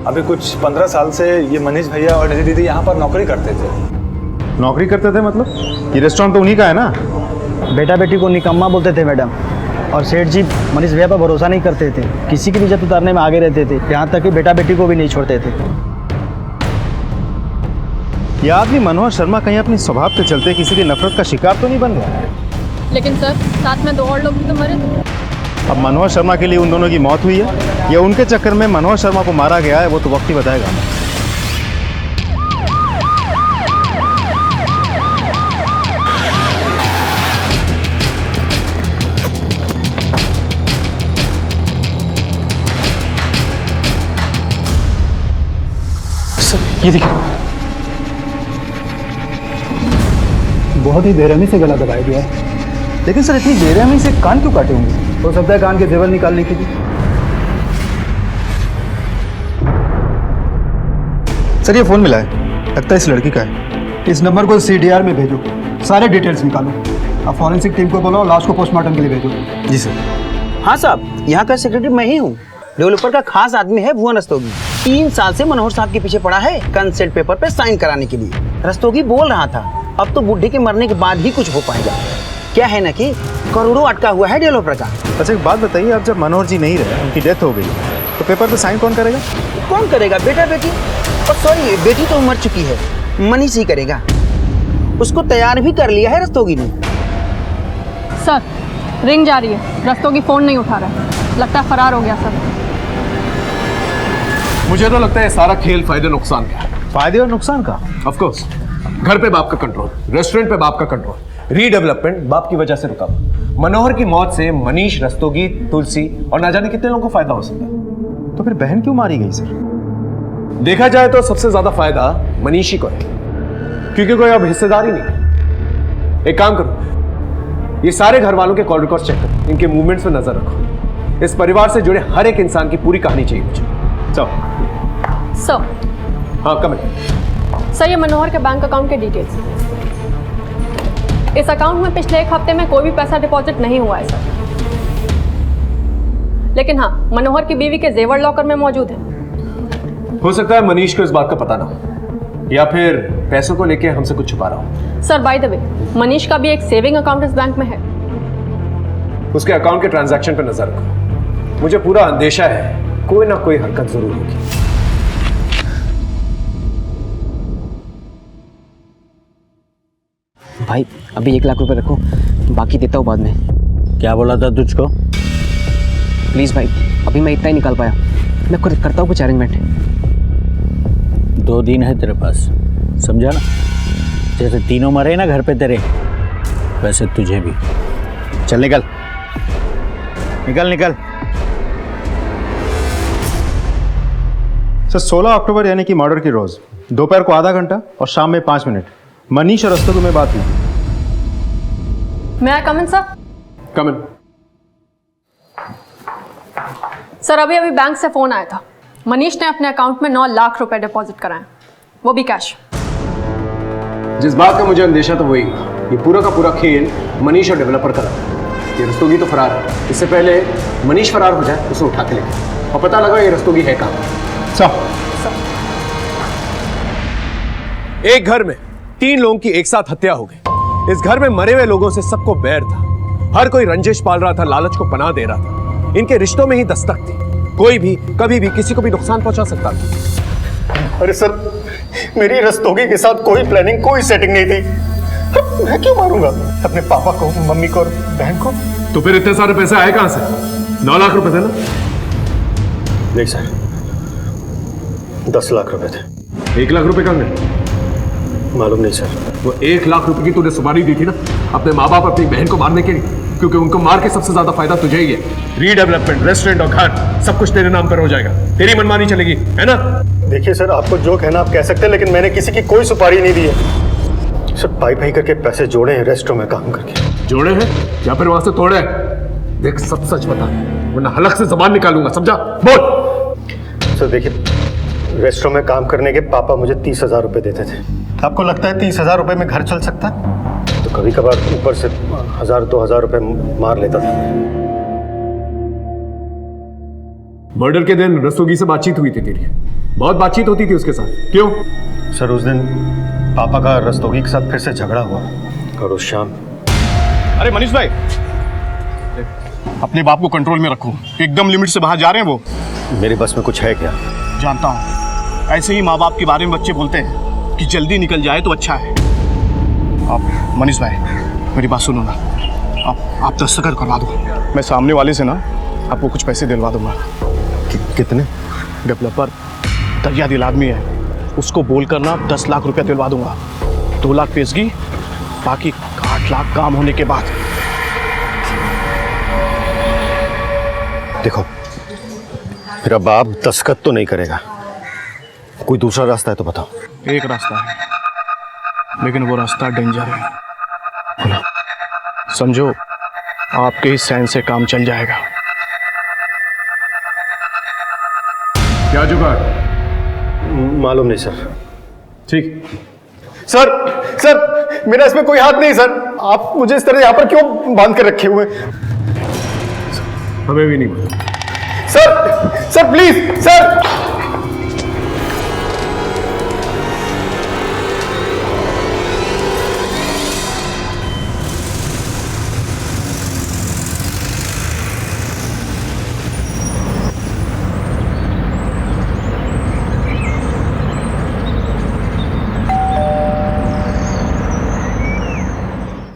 अभी कुछ 15 साल से ये मनीष भैया और निधि दीदी यहाँ पर नौकरी करते थे। नौकरी करते थे मतलब? ये रेस्टोरेंट तो उन्हीं का है ना? बेटा बेटी को निकम्मा बोलते थे मैडम, और सेठ जी मनीष भैया पर भरोसा नहीं करते थे, किसी की भी इज्जत उतारने में आगे रहते थे, यहाँ तक कि बेटा बेटी को भी नहीं छोड़ते थे। ये आदमी मनोहर शर्मा कहीं अपनी स्वभाव के चलते किसी की नफरत का शिकार तो नहीं बन गया? लेकिन सर साथ में 2 और लोग भी तो मरे थे। अब मनोहर शर्मा के लिए उन दोनों की मौत हुई है या उनके चक्कर में मनोहर शर्मा को मारा गया है, वो तो वक्त ही बताएगा। ये देखिए, बहुत ही बेरहमी से गला दबाया गया है। लेकिन सर इतनी बेरहमी से कान क्यों काटे होंगे? हो सकता है कान के जेवर निकालने के लिए। सर ये फोन मिला है, लगता है इस लड़की का है। इस नंबर को CDR में भेजो, सारे डिटेल्स निकालो। अब फॉरेंसिक टीम को बोलो, लाश को पोस्टमार्टम के लिए भेजो। जी सर। हाँ साहब, यहाँ का सेक्रेटरी मैं ही हूँ। डेवलपर का खास आदमी है भुवन रस्तोगी। 3 साल से मनोहर साहब के पीछे पड़ा है कंसेंट पेपर पे साइन कराने के लिए। रस्तोगी बोल रहा था अब तो बुढ़े के मरने के बाद ही कुछ हो पाएगा। क्या है ना कि करोड़ों अटका हुआ है डेवलपर का। अच्छा एक बात बताइए, अब जब मनोहर जी नहीं रहे, उनकी डेथ हो गई, तो पेपर पे साइन कौन करेगा? कौन करेगा? बेटा बेटी। और सॉरी, बेटी तो मर चुकी है, मनीष ही करेगा। उसको तैयार भी कर लिया है रस्तोगी ने। सर रिंग जा रही है, रस्तोगी फोन नहीं उठा रहा है, लगता है फरार हो गया सर। मुझे तो लगता है सारा खेल फायदे नुकसान का है। फायदे और नुकसान का? Of course. घर पे बाप का कंट्रोल, रेस्टोरेंट पे बाप का कंट्रोल, रीडेवलपमेंट बाप की वजह से रुका। मनोहर की मौत से मनीष, रस्तोगी, तुलसी और ना जाने कितने लोगों को फायदा हो सकता है। तो फिर बहन क्यों मारी गई सर? देखा जाए तो सबसे ज्यादा फायदा मनीष ही को है, क्योंकि कोई अब हिस्सेदार ही नहीं। एक काम करो, ये सारे घर वालों के कॉल रिकॉर्ड चेक करो, इनके मूवमेंट्स पे नजर रखो। इस परिवार से जुड़े हर एक इंसान की पूरी कहानी चाहिए मुझे। चलो। सर। हाँ कम है। सर ये मनोहर के बैंक अकाउंट के डिटेल्स। इस अकाउंट में पिछले 1 हफ्ते में कोई भी पैसा डिपॉजिट नहीं हुआ है सर, लेकिन हाँ मनोहर की बीवी के जेवर लॉकर में मौजूद है। हो सकता है मनीष को इस बात का पता ना हो, या फिर पैसों को लेके हमसे कुछ छुपा रहा हो। Sir by the way, Manish का भी एक सेविंग अकाउंट इस बैंक में है। उसके अकाउंट के ट्रांजैक्शन पर नजर रखो, मुझे पूरा अंदेशा है कोई ना कोई हरकत जरूर होगी। भाई अभी 1 लाख रुपए रखो, बाकी देता हूँ बाद में। क्या बोला था तुझको? प्लीज भाई, अभी मैं इतना ही निकाल पाया, मैं खुद करता हूँ कुछ अरेंजमेंट। 2 दिन है तेरे पास, समझा ना? जैसे तीनों मरे ना घर पे तेरे, वैसे तुझे भी। चल निकल निकल निकल। सर 16 अक्टूबर यानी कि मर्डर की रोज दोपहर को आधा घंटा और शाम में 5 मिनट मनीष और रस्तोगी में बात हुई। मैं कम इन सर? कम इन। सर अभी अभी बैंक से फोन आया था। मनीष ने अपने अकाउंट में 9 लाख रुपए डिपॉजिट कराए, वो भी कैश। जिस बात का मुझे अंदेशा था वही, ये पूरा का पूरा खेल मनीष और डेवलपर का रहा। ये रस्तोगी तो फरार है, इससे पहले मनीष फरार हो जाए उसे उठा के लेके और पता लगा ये रस्तोगी है कहाँ। एक घर में 3 लोगों की एक साथ हत्या हो गई। इस घर में मरे हुए लोगों से सबको बैर था, हर कोई रंजिश पाल रहा था, लालच को पनाह दे रहा था। इनके रिश्तों में ही दस्तक थी, कोई भी कभी भी किसी को भी नुकसान पहुंचा सकता था। अरे सर, मेरी रस्तोगी के साथ कोई प्लानिंग, कोई सेटिंग नहीं थी। मैं क्यों मारूंगा अपने पापा को, मम्मी को और बहन को? तो फिर इतने सारे पैसे आए कहां से? 9 लाख रुपए थे ना? नहीं सर, 10 लाख रुपए थे। 1 लाख रुपए कहां गए? मालूम नहीं सर। वो 1 लाख रुपए की तूने सुपारी दी थी ना अपने माँ बाप अपनी बहन को मारने के लिए, क्योंकि उनको मार के सबसे ज्यादा फायदा तुझे ही है। रीडेवलपमेंट, रेस्टोरेंट और घर सब कुछ तेरे नाम पर हो जाएगा, तेरी मनमानी चलेगी, है ना? देखिए सर, आपको जो कहना आप कह सकते हैं, लेकिन मैंने किसी की कोई सुपारी नहीं दी है। सर पाई पाई करके पैसे जोड़े हैं रेस्टोरेंट में काम करके। जोड़े हैं या फिर वहां से तोड़े हैं? देख सब सच बता, वरना हलक से जबान निकालूंगा, समझा? बोल। सर देखिए, रेस्टोरेंट में काम करने के पापा मुझे 30,000 रुपए देते थे। आपको लगता है 30,000 रुपए में घर चल सकता है? तो कभी कभार ऊपर से 1,000-2,000 रुपए मार लेता था। मर्डर के दिन रस्तोगी से बातचीत हुई थी तेरी? बहुत बातचीत होती थी उसके साथ, क्यों? सर उस दिन पापा का रस्तोगी के साथ फिर से झगड़ा हुआ और उस शाम। अरे मनीष भाई, अपने बाप को कंट्रोल में रखो, एकदम लिमिट से बाहर जा रहे हैं वो। मेरे बस में कुछ है क्या? जानता हूँ, ऐसे ही माँ बाप के बारे में बच्चे बोलते हैं कि जल्दी निकल जाए तो अच्छा है। आप मनीष भाई मेरी बात सुनो ना, आप दस्तखत करवा दो, मैं सामने वाले से ना आपको कुछ पैसे दिलवा दूंगा। कितने? डेवलपर दरिया दिल आदमी है, उसको बोल कर ना 10 लाख रुपया दिलवा दूंगा। 2 लाख पेशगी, बाकी 8 लाख काम होने के बाद। देखो, मेरा बाप दस्तखत तो नहीं करेगा, कोई दूसरा रास्ता है तो बताओ। एक रास्ता है, लेकिन वो रास्ता डेंजर है। समझो आपके ही साइन से काम चल जाएगा। क्या जुगाड़? मालूम नहीं सर। ठीक। सर मेरा इसमें कोई हाथ नहीं सर। आप मुझे इस तरह यहाँ पर क्यों बांध कर रखे हुए? हमें भी नहीं मालूम। Sir please sir.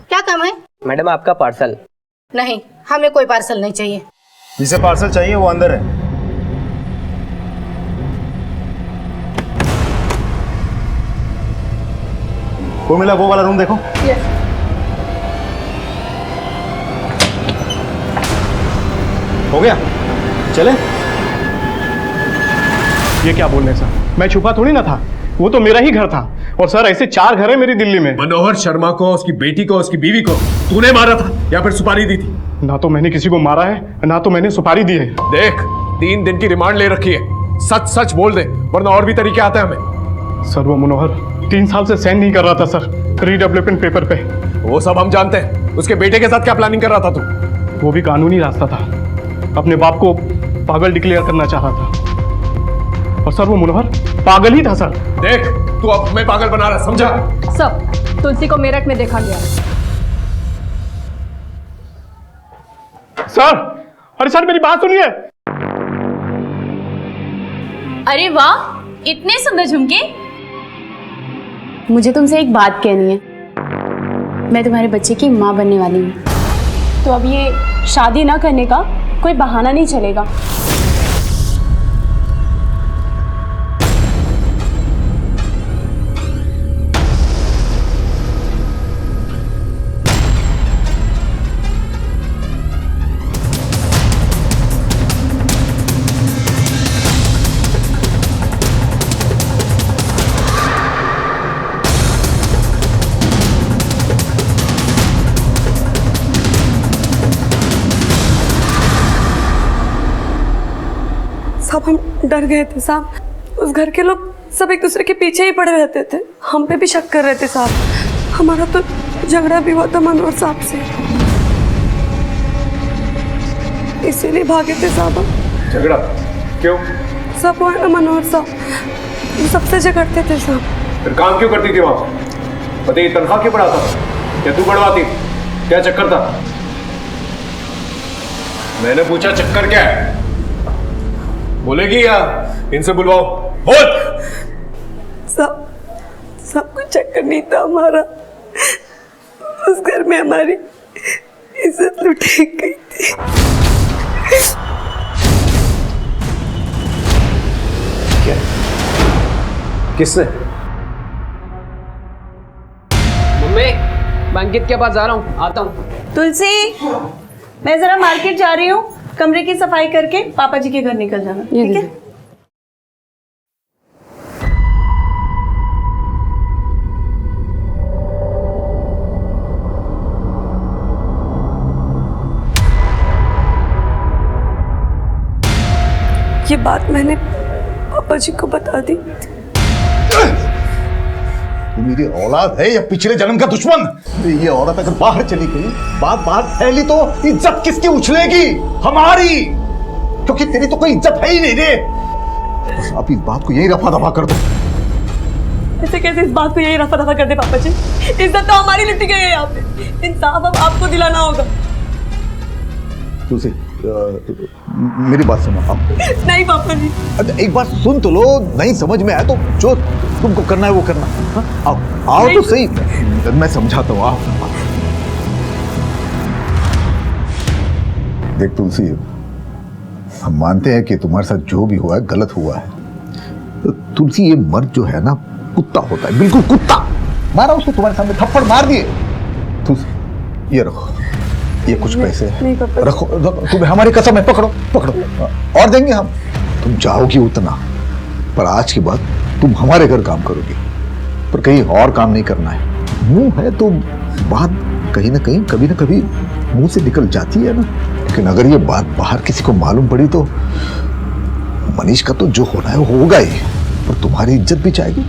क्या काम है? मैडम आपका पार्सल। नहीं, हमें कोई पार्सल नहीं चाहिए। जिसे पार्सल चाहिए वो अंदर है। वो मिला, वो वाला रूम देखो। हो गया, चले। ये क्या बोल रहे सर, मैं छुपा थोड़ी ना था, वो तो मेरा ही घर था। और सर ऐसे 4 घर है मेरी दिल्ली में। मनोहर शर्मा को, उसकी बेटी को, उसकी बीवी को तूने मारा था या फिर सुपारी दी थी? ना तो मैंने किसी को मारा है, ना तो मैंने सुपारी दी है। देख, 3 दिन की रिमांड ले रखी है, सच सच बोल दे, वरना और भी तरीके आते हैं हमें। सर वो मनोहर 3 साल से साइन नहीं कर रहा था सर, रीडेवलपमेंट पेपर पे। वो सब हम जानते हैं। उसके बेटे के साथ क्या प्लानिंग कर रहा था तू? वो भी कानूनी रास्ता था, अपने बाप को पागल डिक्लेयर करना चाह रहा था। और सर वो मनोहर पागल ही था सर। देख, तू अब हमें पागल बना रहा, समझा? सर तुलसी को मेरठ में देखा गया। सर, अरे सर मेरी बात सुनिए। अरे वाह, इतने सुंदर झुमके। मुझे तुमसे एक बात कहनी है। मैं तुम्हारे बच्चे की माँ बनने वाली हूँ, तो अब ये शादी ना करने का कोई बहाना नहीं चलेगा। साहब हम डर गए थे साहब। उस घर के लोग सब एक दूसरे के पीछे ही पड़े रहते थे, हम पे भी शक कर रहे थे साहब। हमारा तो झगड़ा भी हुआ था मनोहर साहब से, इसीलिए भागे थे साहब हम। झगड़ा क्यों? सब वो है ना मनोहर साहब, वो सबसे झगड़ते थे साहब। फिर काम क्यों करती थी वहां? पति की तनख्वाह क्यों बढ़ाता था? क्या तू बढ़वाती? क्या चक्कर था? मैंने पूछा चक्कर क्या है? बोलेगी या इनसे बुलवाओ? बोल। सब कुछ चक्कर नहीं था हमारा, उस घर में हमारी इज्जत लुटी गई थी। क्या? किसने? मम्मी, मैं अंकित के पास जा रहा हूँ, आता हूँ। तुलसी, मैं जरा मार्केट जा रही हूँ, कमरे की सफाई करके पापा जी के घर निकल जाना, ठीक है? ये बात मैंने पापा जी को बता दी। तू मेरी औलाद है या पिछले जन्म का दुश्मन? ये औरत अगर बाहर चली गई, बात बाहर फैली तो इज्जत किसकी उछलेगी? हमारी, क्योंकि तेरी तो कोई इज्जत है ही नहीं रे। बस आप इस बात को यही रफा दफा कर दो। ऐसे कैसे इस बात को यही रफा दफा कर दे पापा जी? इज्जत तो हमारी लुटी गई है यहाँ पे, इंसाफ अब आपको दिलाना होगा। तुलसी, मेरी बात सुनो आप। नहीं पापा जी। अच्छा एक बार सुन तो लो, नहीं समझ में आया तो जो तुमको करना है वो करना। हाँ? आओ तो सही, मैं समझाता हूँ। आओ। देख तुलसी, हम मानते हैं कि तुम्हारे साथ जो भी हुआ है गलत हुआ है। तो तुलसी, ये मर्द जो है ना कुत्ता होता है, बिल्कुल कुत्ता। मारा उसको, तुम्हारे सामने थप्पड़ मार दिए। तुलसी ये रखो, ये कुछ पैसे रखो, तुम्हें हमारी कसम है, पकड़ो पकड़ो, और देंगे हम। तुम चाहोगी उतना, पर आज के बाद तुम हमारे घर काम करोगी, पर कहीं और काम नहीं करना है। मुंह है तो बात कहीं ना कहीं कभी ना कभी मुंह से निकल जाती है ना, लेकिन अगर ये बात बाहर किसी को मालूम पड़ी तो मनीष का तो जो होना है वो होगा ही, पर तुम्हारी इज्जत भी जाएगी।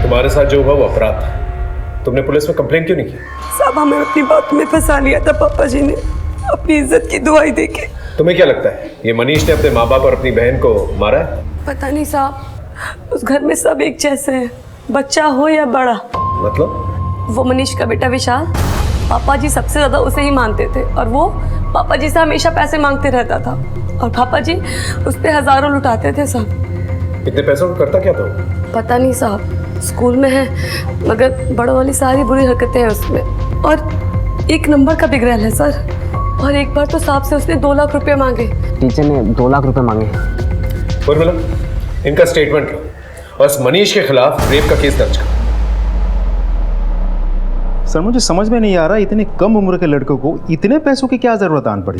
तुम्हारे साथ जो हुआ वो अपराध था, तुमने पुलिस में कंप्लेन क्यों नहीं की? साहब हमें अपनी बात में फंसा लिया था पापा जी ने, अपनी इज्जत की दुआई देके। तुम्हें क्या लगता है ये मनीष ने अपने माँ बाप और अपनी बहन को मारा है? पता नहीं साहब, उस घर में सब एक जैसे हैं, बच्चा हो या बड़ा। मतलब? वो मनीष का बेटा विशाल, पापा जी सबसे ज्यादा उसे ही मानते थे, और वो पापा जी से हमेशा पैसे मांगते रहता था, और पापा जी उस पर हजारों लुटाते थे साहब। इतने पैसों को करता क्या था? पता नहीं साहब, स्कूल में है मगर बड़ों वाली सारी बुरी हरकतें हैं उसमें, और एक नंबर का बिगड़ैल है सर। और एक बार तो साहब से उसने 2 लाख रुपए मांगे। टीचर ने 2 लाख रुपए मांगे। उर्मिला, इनका स्टेटमेंट लो और इस मनीष के खिलाफ रेप का केस दर्ज करो। सर मुझे समझ में नहीं आ रहा, इतने कम उम्र के लड़कों को इतने पैसों की क्या जरूरत आन पड़ी?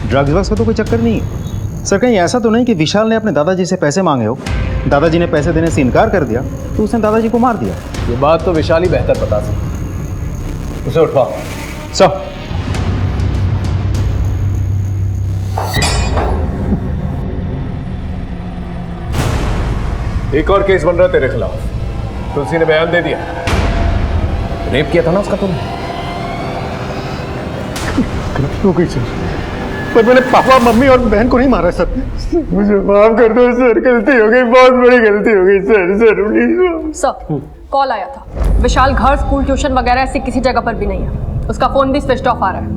ड्रग्स वग्स का तो कोई चक्कर नहीं है सर। कहीं ऐसा तो नहीं कि विशाल ने अपने दादाजी से पैसे मांगे हो, दादाजी ने पैसे देने से इनकार कर दिया तो उसने दादाजी को मार दिया? ये बात तो विशाल ही बेहतर बता सकता। उसे उठवाओ। सर एक और केस बन रहा है तेरे खिलाफ। तुलसी ने बयान दे दिया, रेप किया था ना उसका तुमने? गलती हो गई सर, पर मैंने पापा मम्मी और बहन को नहीं मारा सर। मुझे माफ कर दो सर, गलती हो गई, बहुत बड़ी गलती हो गई sir. Sir please. Sir call आया था, विशाल घर स्कूल ट्यूशन वगैरह ऐसी किसी जगह पर भी नहीं है, उसका फोन भी स्विच ऑफ आ रहा है।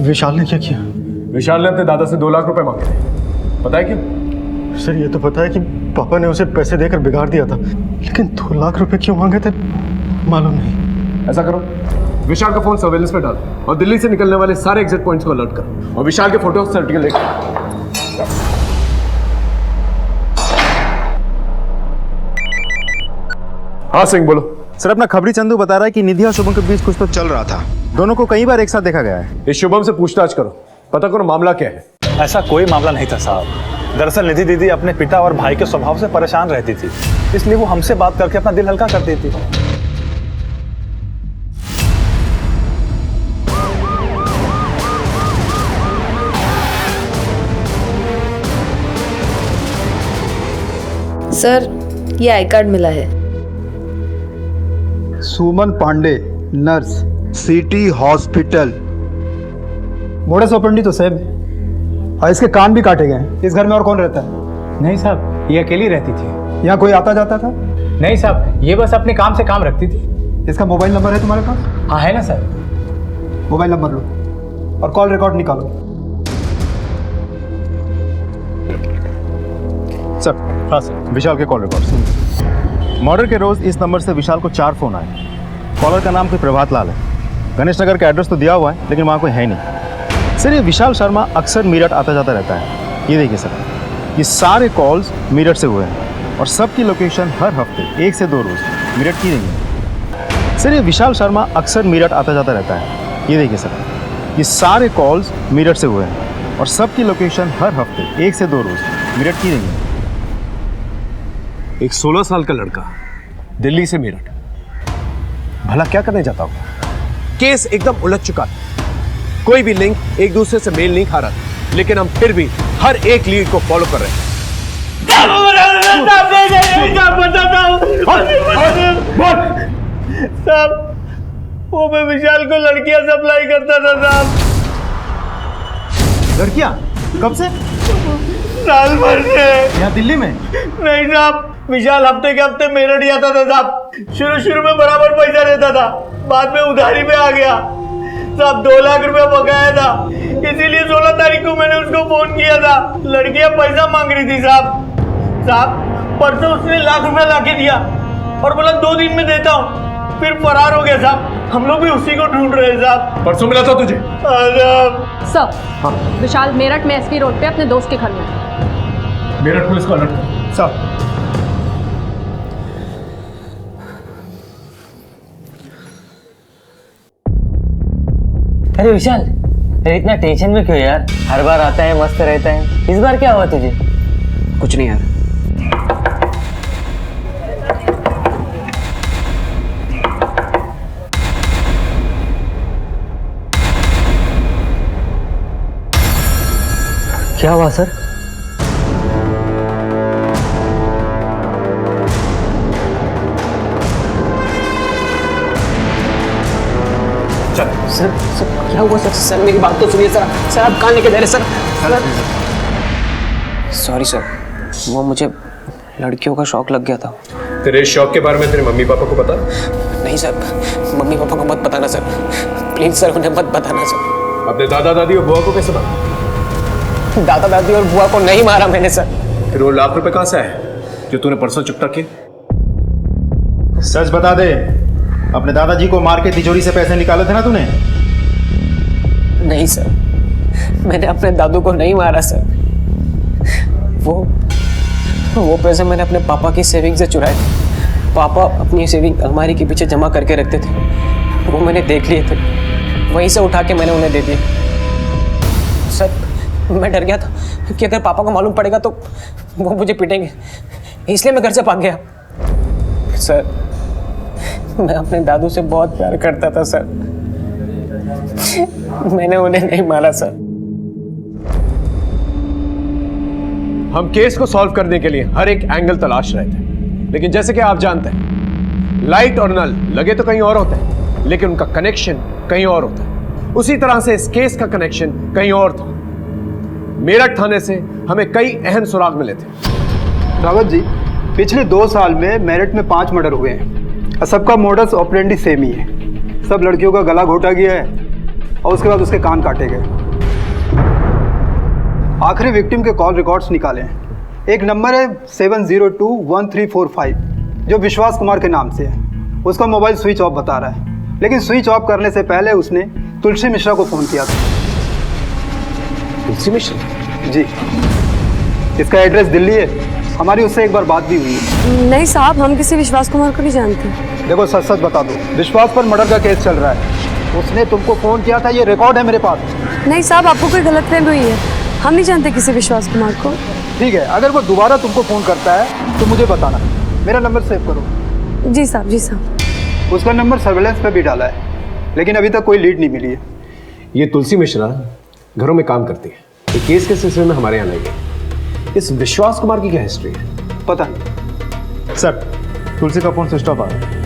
विशाल ने क्या किया? विशाल ने अपने दादा से 2 लाख रुपए मांगे थे। पता है क्यों? सर ये तो पता है कि पापा ने उसे पैसे देकर बिगाड़ दिया था, लेकिन 2 लाख रुपए क्यों मांगे थे मालूम नहीं। ऐसा करो, विशाल का फोन सर्वेलेंस पे डालो और दिल्ली से निकलने वाले सारे एग्जिट पॉइंट्स को अलर्ट करो, और विशाल के फोटो सर्टिफिकेट लेकर। हाँ सिंह बोलो। सर अपना खबरी चंदू बता रहा है कि निधि और शुभम के बीच कुछ तो चल रहा था, दोनों को कई बार एक साथ देखा गया है। इस शुभम से पूछताछ करो, पता करो मामला क्या है। ऐसा कोई मामला नहीं था साहब। दरअसल निधि दीदी अपने पिता और भाई के स्वभाव से परेशान रहती थी, इसलिए वो हमसे बात करके अपना दिल हल्का करती थी। सर ये आई कार्ड मिला है। Suman Pandey, nurse, city hospital. Modus operandi तो सेम है और इसके कान भी काटे गए। इस घर में और कौन रहता है? नहीं साहब, ये अकेली रहती थी। यहाँ कोई आता जाता था? नहीं साहब, ये बस अपने काम से काम रखती थी। इसका मोबाइल नंबर है तुम्हारे पास? हाँ है ना सर। मोबाइल नंबर लो और कॉल रिकॉर्ड निकालो। सर। हाँ सर, विशाल के कॉल रिकॉर्ड। मर्डर के रोज इस नंबर से विशाल को 4 फोन आए। कॉलर का नाम कोई प्रभात लाल है। गणेश नगर का एड्रेस तो दिया हुआ है लेकिन वहाँ कोई है नहीं। सर ये विशाल शर्मा अक्सर मीरठ आता जाता रहता है। ये देखिए सर, ये सारे कॉल्स मीरठ से हुए हैं और सबकी लोकेशन हर हफ्ते 1 से 2 रोज मीरठ की नहीं है। सर ये विशाल शर्मा अक्सर मीरठ आता जाता रहता है। ये देखिए सर, ये सारे कॉल्स मीरठ से हुए हैं और सबकी लोकेशन हर हफ्ते 1 से 2 रोज मीरठ की नहीं है। एक 16 साल का लड़का दिल्ली से मेरठ, भला क्या करने जाता होगा? केस एकदम उलझ चुका है। कोई भी लिंक एक दूसरे से मेल नहीं खा रहा था, लेकिन हम फिर भी हर एक लीड को फॉलो कर रहे हैं। साहब, वो मैं विशाल को लड़कियां सप्लाई करता था साहब। लड़कियां? कब से? साल भर से। यहाँ दिल्ली में? नहीं साहब, विशाल हफ्ते के हफ्ते मेरठ ही आता था साहब। शुरू में बराबर पैसा देता था, बाद में उधारी पे आ गया साहब। 2 लाख रुपया बकाया था, इसीलिए 16 तारीख को मैंने उसको फोन किया था। लड़कियां पैसा मांग रही थी साहब। परसों उसने 1 लाख रुपया लाके दिया और बोला 2 दिन में देता हूँ, फिर फरार हो गया साहब। हम लोग भी उसी को ढूंढ रहे हैं साहब। परसों मिला था तुझे? सर, विशाल मेरठ में एसपी रोड पे अपने दोस्त के घर में। मेरठ पुलिस को अलर्ट कर। साहब अरे विशाल, अरे इतना टेंशन में क्यों यार? हर बार आता है मस्त रहता है, इस बार क्या हुआ तुझे? कुछ नहीं यार। क्या हुआ सर? सर क्या हुआ सर? सर मेरी बात तो सुनिए सर। सर आप कहाँ लेके जा रहे सर? सॉरी सर, वो मुझे लड़कियों का शौक लग गया था। तेरे शौक के बारे में तेरे मम्मी पापा को पता? नहीं सर, मम्मी पापा को मत बताना सर, प्लीज सर, उन्हें मत बताना सर। अपने दादा दादी और बुआ को कैसे पता? दादा दादी और बुआ को नहीं मारा मैंने सर। फिर वो 1 लाख रुपए कहाँ से आए जो तूने परसों चुकता किए? सच बता दे, अपने दादाजी को मार के तिजोरी से पैसे निकाले थे ना तूने? नहीं सर, मैंने अपने दादू को नहीं मारा सर। वो पैसे मैंने अपने पापा की सेविंग से चुराए थे। पापा अपनी सेविंग अलमारी के पीछे जमा करके रखते थे, वो मैंने देख लिए थे, वहीं से उठा के मैंने उन्हें दे दिए। सर मैं डर गया था कि अगर पापा को मालूम पड़ेगा तो वो मुझे पीटेंगे, इसलिए मैं घर से भाग गया। सर मैं अपने दादू से बहुत प्यार करता था सर, मैंने उन्हें नहीं मारा सर। हम केस को सॉल्व करने के लिए हर एक एंगल तलाश रहे थे, लेकिन जैसे कि आप जानते हैं, लाइट और नल लगे तो कहीं और होते हैं, लेकिन उनका कनेक्शन कहीं और होता है। उसी तरह से इस केस का कनेक्शन कहीं और था। मेरठ थाने से हमें कई अहम सुराग मिले थे। रावत जी, पिछले 2 साल में मेरठ में 5 मर्डर हुए हैं और सबका मोडस ऑपरेंडी सेम ही है। सब लड़कियों का गला घोटा गया है और उसके बाद उसके कान काटे गए। आखिरी विक्टिम के कॉल रिकॉर्ड्स निकाले हैं। एक नंबर है 7021345 जो विश्वास कुमार के नाम से है। उसका मोबाइल स्विच ऑफ बता रहा है, लेकिन स्विच ऑफ करने से पहले उसने तुलसी मिश्रा को फ़ोन किया था। तुलसी मिश्रा? जी, इसका एड्रेस दिल्ली है। हमारी उससे एक बार बात भी हुई है। नहीं साहब, हम किसी विश्वास कुमार को नहीं जानते। देखो सच सच बता दो, विश्वास पर मर्डर का केस चल रहा है। उसने तुमको फ़ोन किया था, ये रिकॉर्ड है मेरे पास। नहीं साहब, आपको कोई गलतफहमी हुई है, हम नहीं जानते किसी विश्वास कुमार को। ठीक है, अगर वो दोबारा तुमको फ़ोन करता है तो मुझे बताना। मेरा नंबर सेव करो। जी साहब, जी साहब। उसका नंबर सर्वेलेंस पे भी डाला है, लेकिन अभी तक कोई लीड नहीं मिली है। ये तुलसी मिश्रा घरों में काम करती है। ये केस के सिलसिले में हमारे यहाँ आई है। इस विश्वास कुमार की क्या हिस्ट्री है? पता नहीं, सर तुलसी का फोन स्विच ऑफ आ रहा है।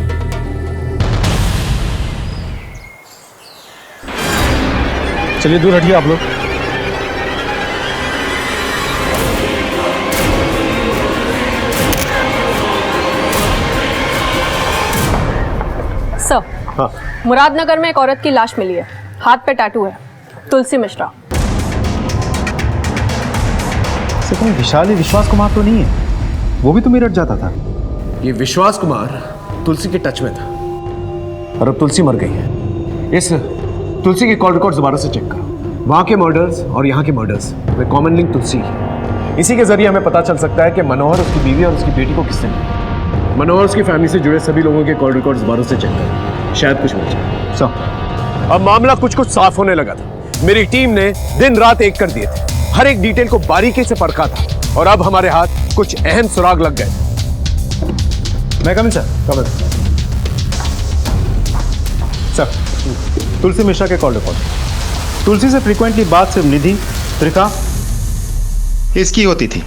चलिए दूर हटिए आप लोग। सर, हाँ मुरादनगर में एक औरत की लाश मिली है, हाथ पे टैटू है, तुलसी मिश्रा। सर कहीं विशाल ही विश्वास कुमार तो नहीं है? वो भी तो मेरठ जाता था। ये विश्वास कुमार तुलसी के टच में था और अब तुलसी मर गई है। इस तुलसी के कॉल रिकॉर्ड दोबारा से चेक करो। वहां के मर्डर्स और यहाँ के मर्डर्स में कॉमन लिंक तुलसी है। इसी के जरिए हमें पता चल सकता है कि मनोहर उसकी बीवी और उसकी बेटी को किसने मारा। मनोहर उसकी फैमिली से जुड़े सभी लोगों के कॉल रिकॉर्ड्स दोबारा से चेक करें, शायद कुछ मिल जाए। सर अब मामला कुछ कुछ साफ होने लगा था। मेरी टीम ने दिन रात एक कर दिए थे, हर एक डिटेल को बारीकी से परखा था और अब हमारे हाथ कुछ अहम सुराग लग गए। मैं coming sir. Coming sir. Tulsi Mishra के कॉल रिकॉर्ड। तुलसी से फ्रीक्वेंटली बात सिर्फ निधि, त्रिका इसकी होती थी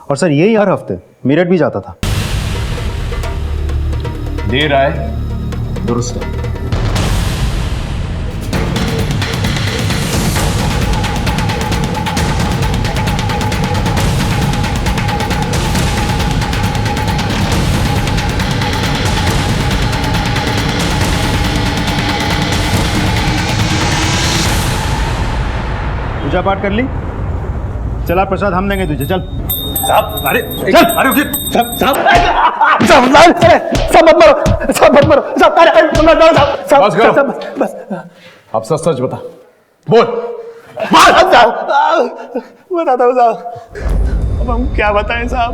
और सर यही हर हफ्ते मेरठ भी जाता था। देर आए दुरुस्त है। पूजा पाठ कर ली? चला प्रसाद हम देंगे तुझे, चल। साहब अरे चल। अरे उठिए साहब। सब मत मरो, सब मत मरो, सब बस करो। बस अब सच सच बता, बोल। बताता हूँ साहब। अब हम क्या बताएं साहब,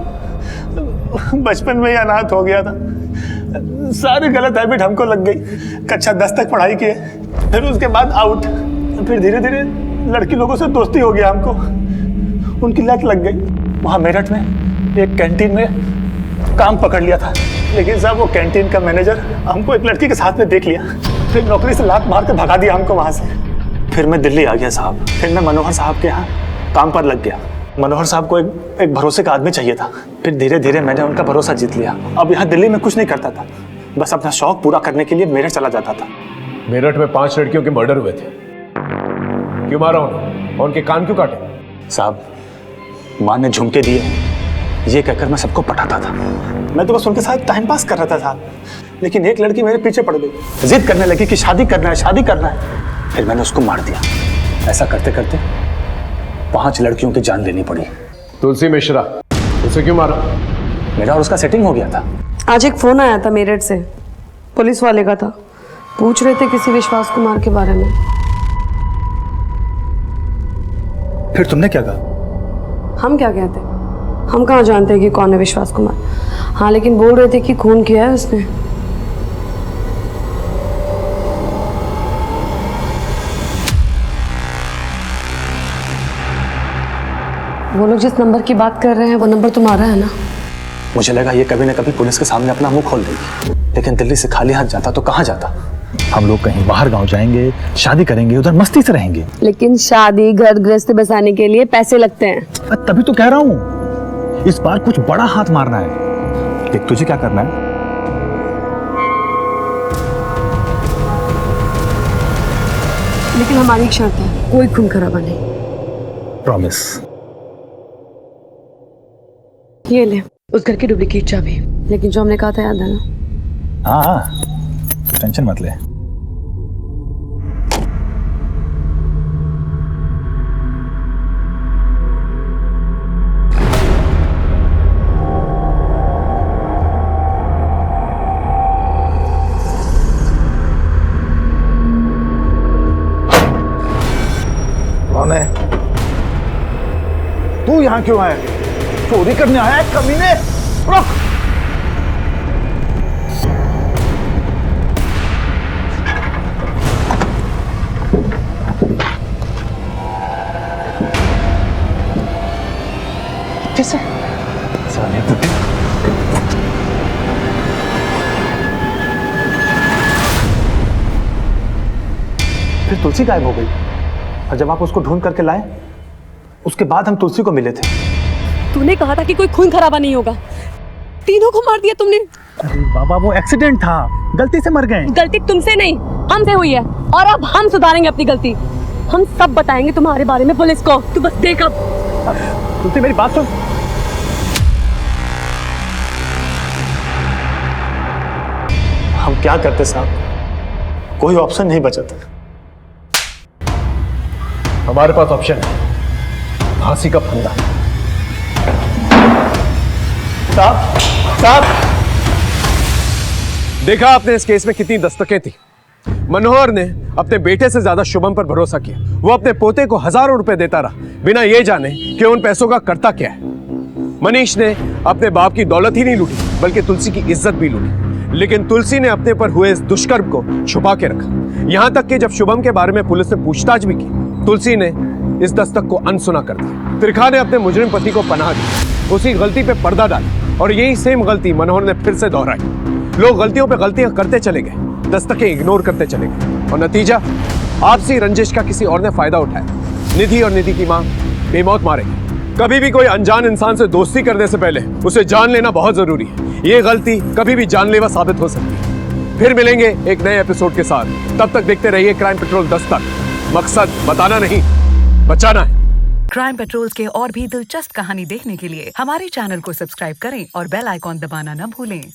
बचपन में ही अनाथ हो गया था, सारी गलत हैबिट हमको लग गई। कक्षा 10 तक पढ़ाई किए, फिर उसके बाद आउट, फिर धीरे धीरे लड़की लोगों से दोस्ती हो गया हमको, उनकी लत लग गई। वहाँ मेरठ में एक कैंटीन में काम पकड़ लिया था, लेकिन साहब वो कैंटीन का मैनेजर हमको एक लड़की के साथ में देख लिया, फिर नौकरी से लात मार के भगा दिया हमको वहाँ से। फिर मैं दिल्ली आ गया साहब, फिर मैं मनोहर साहब के यहाँ काम पर लग गया। मनोहर साहब को एक भरोसे का आदमी चाहिए था, फिर धीरे धीरे मैंने उनका भरोसा जीत लिया। अब यहाँ दिल्ली में कुछ नहीं करता था, बस अपना शौक पूरा करने के लिए मेरठ चला जाता था। मेरठ में 5 लड़कियों के मर्डर हुए थे, क्यों मारा उन्हें और उनके कान क्यों काटे? साहब माँ ने झुमके दिए ये कहकर मैं सबको पटाता था, मैं तो बस उनके साथ टाइम पास कर रहा था साहब। लेकिन एक लड़की मेरे पीछे पड़ गई, जिद करने लगी कि शादी करना है, शादी करना है। फिर मैंने उसको मार दिया। ऐसा करते करते 5 लड़कियों की जान लेनी पड़ी। तुलसी मिश्रा, उसे क्यों मारा? मेरा और उसका सेटिंग हो गया था। आज एक फोन आया था मेरठ से, पुलिस वाले का था, पूछ रहे थे किसी विश्वास कुमार के बारे में। फिर तुमने क्या कहा? हम क्या कहते, हम कहाँ जानते हैं कि कौन है विश्वास कुमार। हाँ लेकिन बोल रहे थे कि खून किया है उसने। वो लोग जिस नंबर की बात कर रहे हैं वो नंबर तुम्हारा है ना? मुझे लगा ये कभी न कभी पुलिस के सामने अपना मुंह खोल देगी, लेकिन दिल्ली से खाली हाथ जाता तो कहाँ जाता। हम लोग कहीं बाहर गांव जाएंगे, शादी करेंगे, उधर मस्ती से रहेंगे। लेकिन शादी घर गृहस्थ बसाने के लिए पैसे लगते हैं। तभी तो कह रहा हूँ इस बार कुछ बड़ा हाथ मारना है। देख तुझे क्या करना है, लेकिन हमारी एक शर्त है, कोई खून खराबा नहीं। प्रॉमिस। ये ले उस घर की डुप्लीकेट चाबी, लेकिन जो हमने कहा था याद है ना? हाँ टेंशन मत ले। कौन है? तू यहाँ क्यों आया? चोरी करने आया है कमीने? रुक! कैसे? साले बुड्ढे। फिर तुलसी गायब हो गई, और जब आप उसको ढूंढ करके लाए उसके बाद हम तुलसी को मिले थे। तूने कहा था कि कोई खून खराबा नहीं होगा, तीनों को मार दिया तुमने। अरे बाबा वो एक्सीडेंट था, गलती से मर गए। गलती तुमसे नहीं हमसे हुई है और अब हम सुधारेंगे अपनी गलती। हम सब बताएंगे तुम्हारे बारे में पुलिस को। तू बस देख अब। तुलसी मेरी बात सुन। हम क्या करते साहब, कोई ऑप्शन नहीं बचा था। हमारे पास ऑप्शन है, फांसी का फंदा। साहब साहब, देखा आपने इस केस में कितनी दस्तकें थी। मनोहर ने अपने बेटे से ज्यादा शुभम पर भरोसा किया। वो अपने पोते को हजारों रुपए देता रहा बिना ये जाने कि उन पैसों का करता क्या है। मनीष ने अपने बाप की दौलत ही नहीं लूटी बल्कि तुलसी की इज्जत भी लूटी। लेकिन तुलसी ने अपने पर हुए इस दुष्कर्म को छुपा के रखा। यहां तक कि जब शुभम के बारे में पुलिस ने पूछताछ भी की, तुलसी ने इस दस्तक को अनसुना कर दिया। त्रिखा ने अपने मुजरिम पति को पनाह दी, उसी गलती पे पर्दा डाला और यही सेम गलती मनोहर ने फिर से दोहराई। लोग गलतियों पे गलतियां करते चले गए, दस्तकें इग्नोर करते चले गए और नतीजा आपसी रंजिश का किसी और ने फायदा उठाया। निधि और निधि की मां बेमौत मारेगी। कभी भी कोई अनजान इंसान से दोस्ती करने से पहले उसे जान लेना बहुत जरूरी है। ये गलती कभी भी जानलेवा साबित हो सकती है। फिर मिलेंगे एक नए एपिसोड के साथ। तब तक देखते रहिए क्राइम पेट्रोल दस्तक। मकसद बताना नहीं, बचाना है। क्राइम पेट्रोल के और भी दिलचस्प कहानी देखने के लिए हमारे चैनल को सब्सक्राइब करें और बेल आइकॉन दबाना न भूलें।